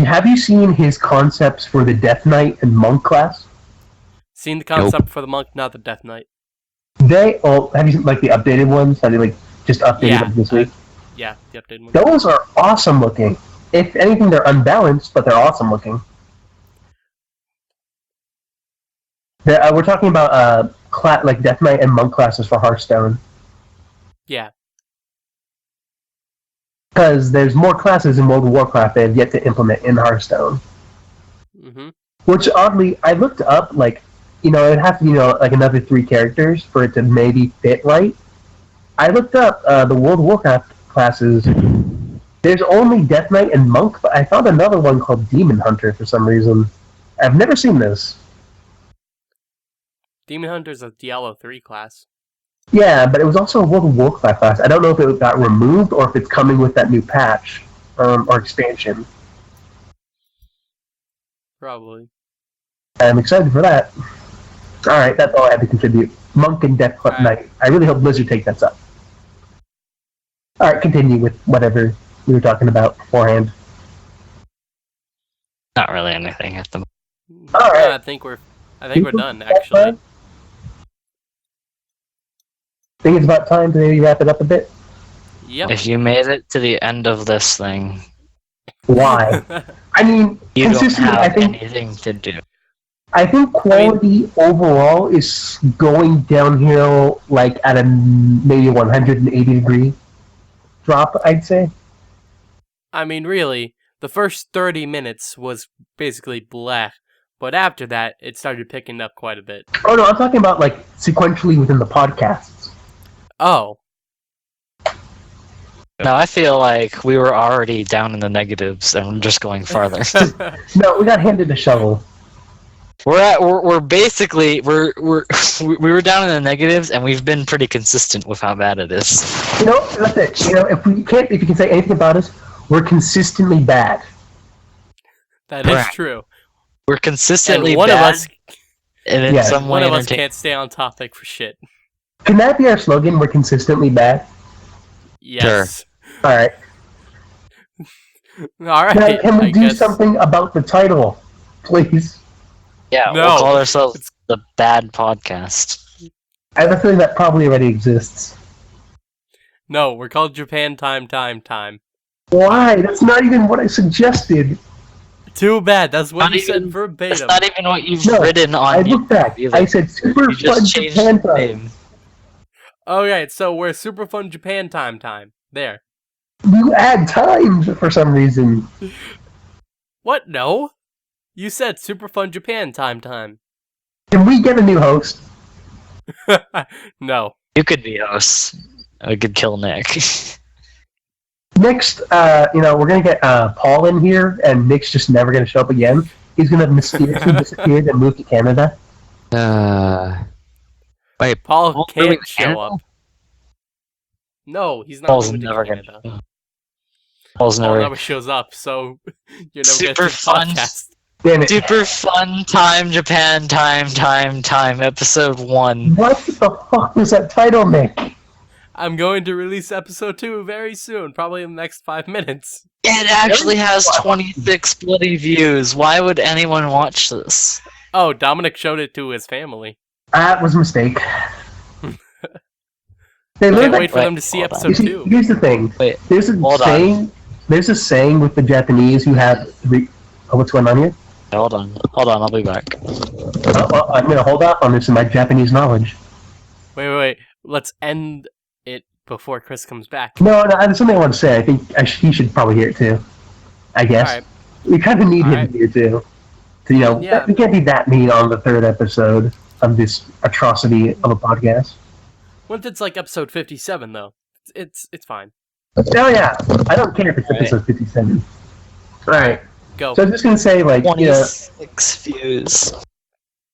Have you seen his concepts for the Death Knight and Monk class? Seen the concept for the monk, not the Death Knight. Have you seen like the updated ones? Have they like just updated them this week? Yeah, the updated one. Those are awesome looking. If anything, they're unbalanced, but they're awesome looking. We're talking about like Death Knight and Monk classes for Hearthstone. Yeah. Because there's more classes in World of Warcraft they have yet to implement in Hearthstone. Mm-hmm. Which oddly, I looked up, like, it'd have to be, like another 3 characters for it to maybe fit right. I looked up the World of Warcraft classes. There's only Death Knight and Monk, but I found another one called Demon Hunter for some reason. I've never seen this. Demon Hunter's a Diablo 3 class. Yeah, but it was also a World of Warcraft class. I don't know if it got removed or if it's coming with that new patch or expansion. Probably. I'm excited for that. Alright, that's all I had to contribute. Monk and Death Knight. I really hope Blizzard takes that up. Alright, continue with whatever we were talking about beforehand. Not really anything at the moment. All right. Yeah, I think we're done, actually. I think it's about time to maybe wrap it up a bit. Yep. If you made it to the end of this thing, Why? I mean, you don't consistently, have anything to do. I think quality overall is going downhill, like at a maybe 180-degree drop, I'd say. I mean, really, the first 30 minutes was basically bleh, but after that, it started picking up quite a bit. Oh no, I'm talking about like sequentially within the podcasts. Oh. No, I feel like we were already down in the negatives and we're just going farther. No, we got handed a shovel. We're basically we were down in the negatives and we've been pretty consistent with how bad it is. That's it. If you can say anything about us, we're consistently bad. That is true. We're consistently and one bad. Of us, and in some way one of us can't stay on topic for shit. Can that be our slogan? We're consistently bad. Yes. Sure. All right. All right. Now, can we do something about the title, please? Yeah, No. We'll call ourselves the Bad Podcast. I have a feeling that probably already exists. No, we're called Japan Time. Why? That's not even what I suggested. Too bad. That's what you said verbatim. That's not even what you've written on. I looked back. I said Super Fun Japan Time. Okay, so we're Super Fun Japan Time. There. You add times for some reason. What? No. You said Super Fun Japan Time. Can we get a new host? No. You could be host. I could kill Nick. Next, we're gonna get Paul in here, and Nick's just never gonna show up again. He's gonna mysteriously disappear and move to Canada. Wait, Paul can't show up. No, he's not Paul's moving to never Canada. gonna. Paul never shows up, so you never get to the fun. podcast. Damn it. Super Fun Time Japan Time Episode 1. What the fuck was that title, Nick? I'm going to release episode 2 very soon, probably in the next 5 minutes. It actually has 26 bloody views. Why would anyone watch this? Oh, Dominic showed it to his family. That was a mistake. Can't wait for them to see episode 2. Here's the thing. Wait, there's a saying with the Japanese who have what's going on here? Hold on, I'll be back. I'm gonna hold off on this in my Japanese knowledge. Wait. Let's end it before Chris comes back. No, there's something I want to say. I think he should probably hear it too. I guess. All right. We kind of need him here too. So, Yeah. we can't be that mean on the 3rd episode of this atrocity of a podcast. What if it's like episode 57 though? It's fine. Oh yeah, I don't care if it's episode 57. All right. Go. So I was just gonna say, 26 views.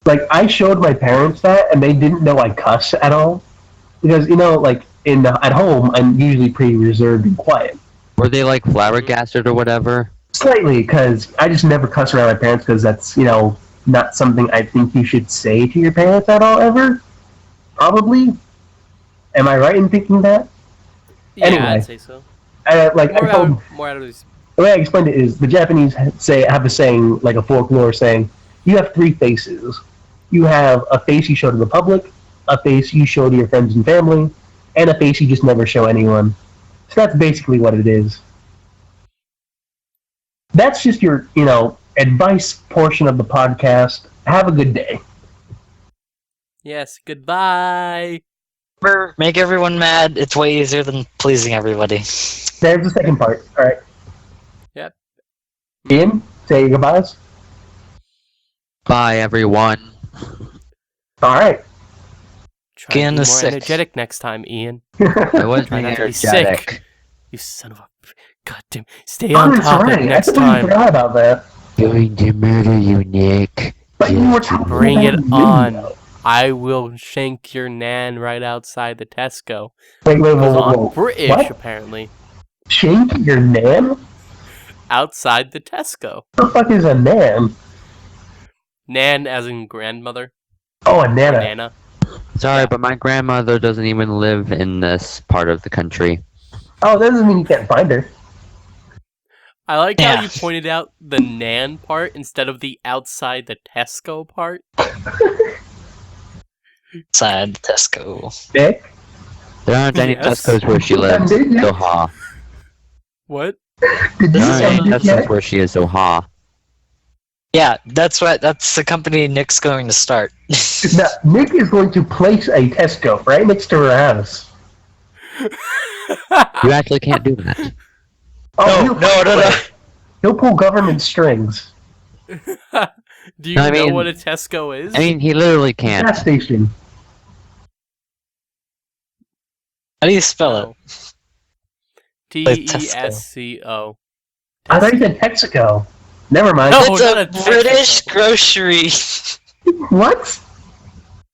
I showed my parents that, and they didn't know I cuss at all, because at home I'm usually pretty reserved and quiet. Were they flabbergasted or whatever? Slightly, because I just never cuss around my parents, because that's not something I think you should say to your parents at all ever. Probably. Am I right in thinking that? Yeah, Anyway. I'd say so. The way I explained it is the Japanese have a saying, like a folklore saying, you have 3 faces. You have a face you show to the public, a face you show to your friends and family, and a face you just never show anyone. So that's basically what it is. That's just your, advice portion of the podcast. Have a good day. Yes, goodbye. Remember, make everyone mad. It's way easier than pleasing everybody. There's the second part. All right. Yep. Ian, say your goodbyes. Bye, everyone. All right. Try to Ian be is more sick. energetic next time, Ian. I was Try being not to be energetic. sick. You son of a... God damn. Stay on That's topic right. next I totally time. forgot about that. Going to murder you, Nick. But you were talking Bring about it Ninja. on. I will shank your nan right outside the Tesco. Wait, Because whoa. I'm British, What? apparently. Shank your nan? What Outside the Tesco. the fuck is a nan? Nan as in grandmother. Oh, a Or nana. nana. Sorry, Yeah. but my grandmother doesn't even live in this part of the country. Oh, that doesn't mean you can't find her. I like how Yeah. you pointed out the nan part instead of the outside the Tesco part. Side Tesco. Nick? There aren't any Yes. Tesco's where she lives, so ha. What? Did you There aren't say any Nick Tesco's yet? where she is, so ha. Yeah, that's right. That's the company Nick's going to start. No, Nick is going to place a Tesco right next to her house. You actually can't do that. Oh, No. He'll pull government strings. Do you I know mean- what a Tesco is? I mean, he literally can't. Gas station. How do you spell No. it? Tesco. I thought you said Texaco. Never mind. No. It's not a a Texaco. British grocery. What?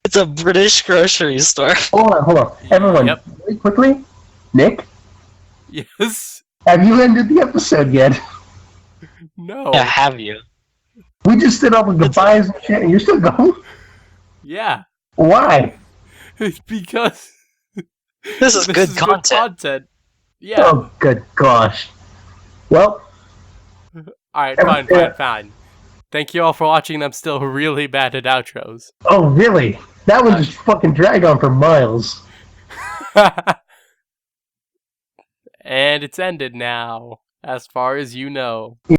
It's a British grocery store. Hold on. Everyone, Yep. really quickly. Nick, Yes. have you ended the episode yet? No. Yeah, have you? We just did all the goodbyes and shit, and you're still going? Yeah. Why? Because This is good content. content. Yeah. Oh, good gosh. Well, Alright, Yeah. fine. Thank you all for watching. I'm still really bad at outros. oh, really? That one just fucking dragged on for miles. And it's ended now, as far as you know.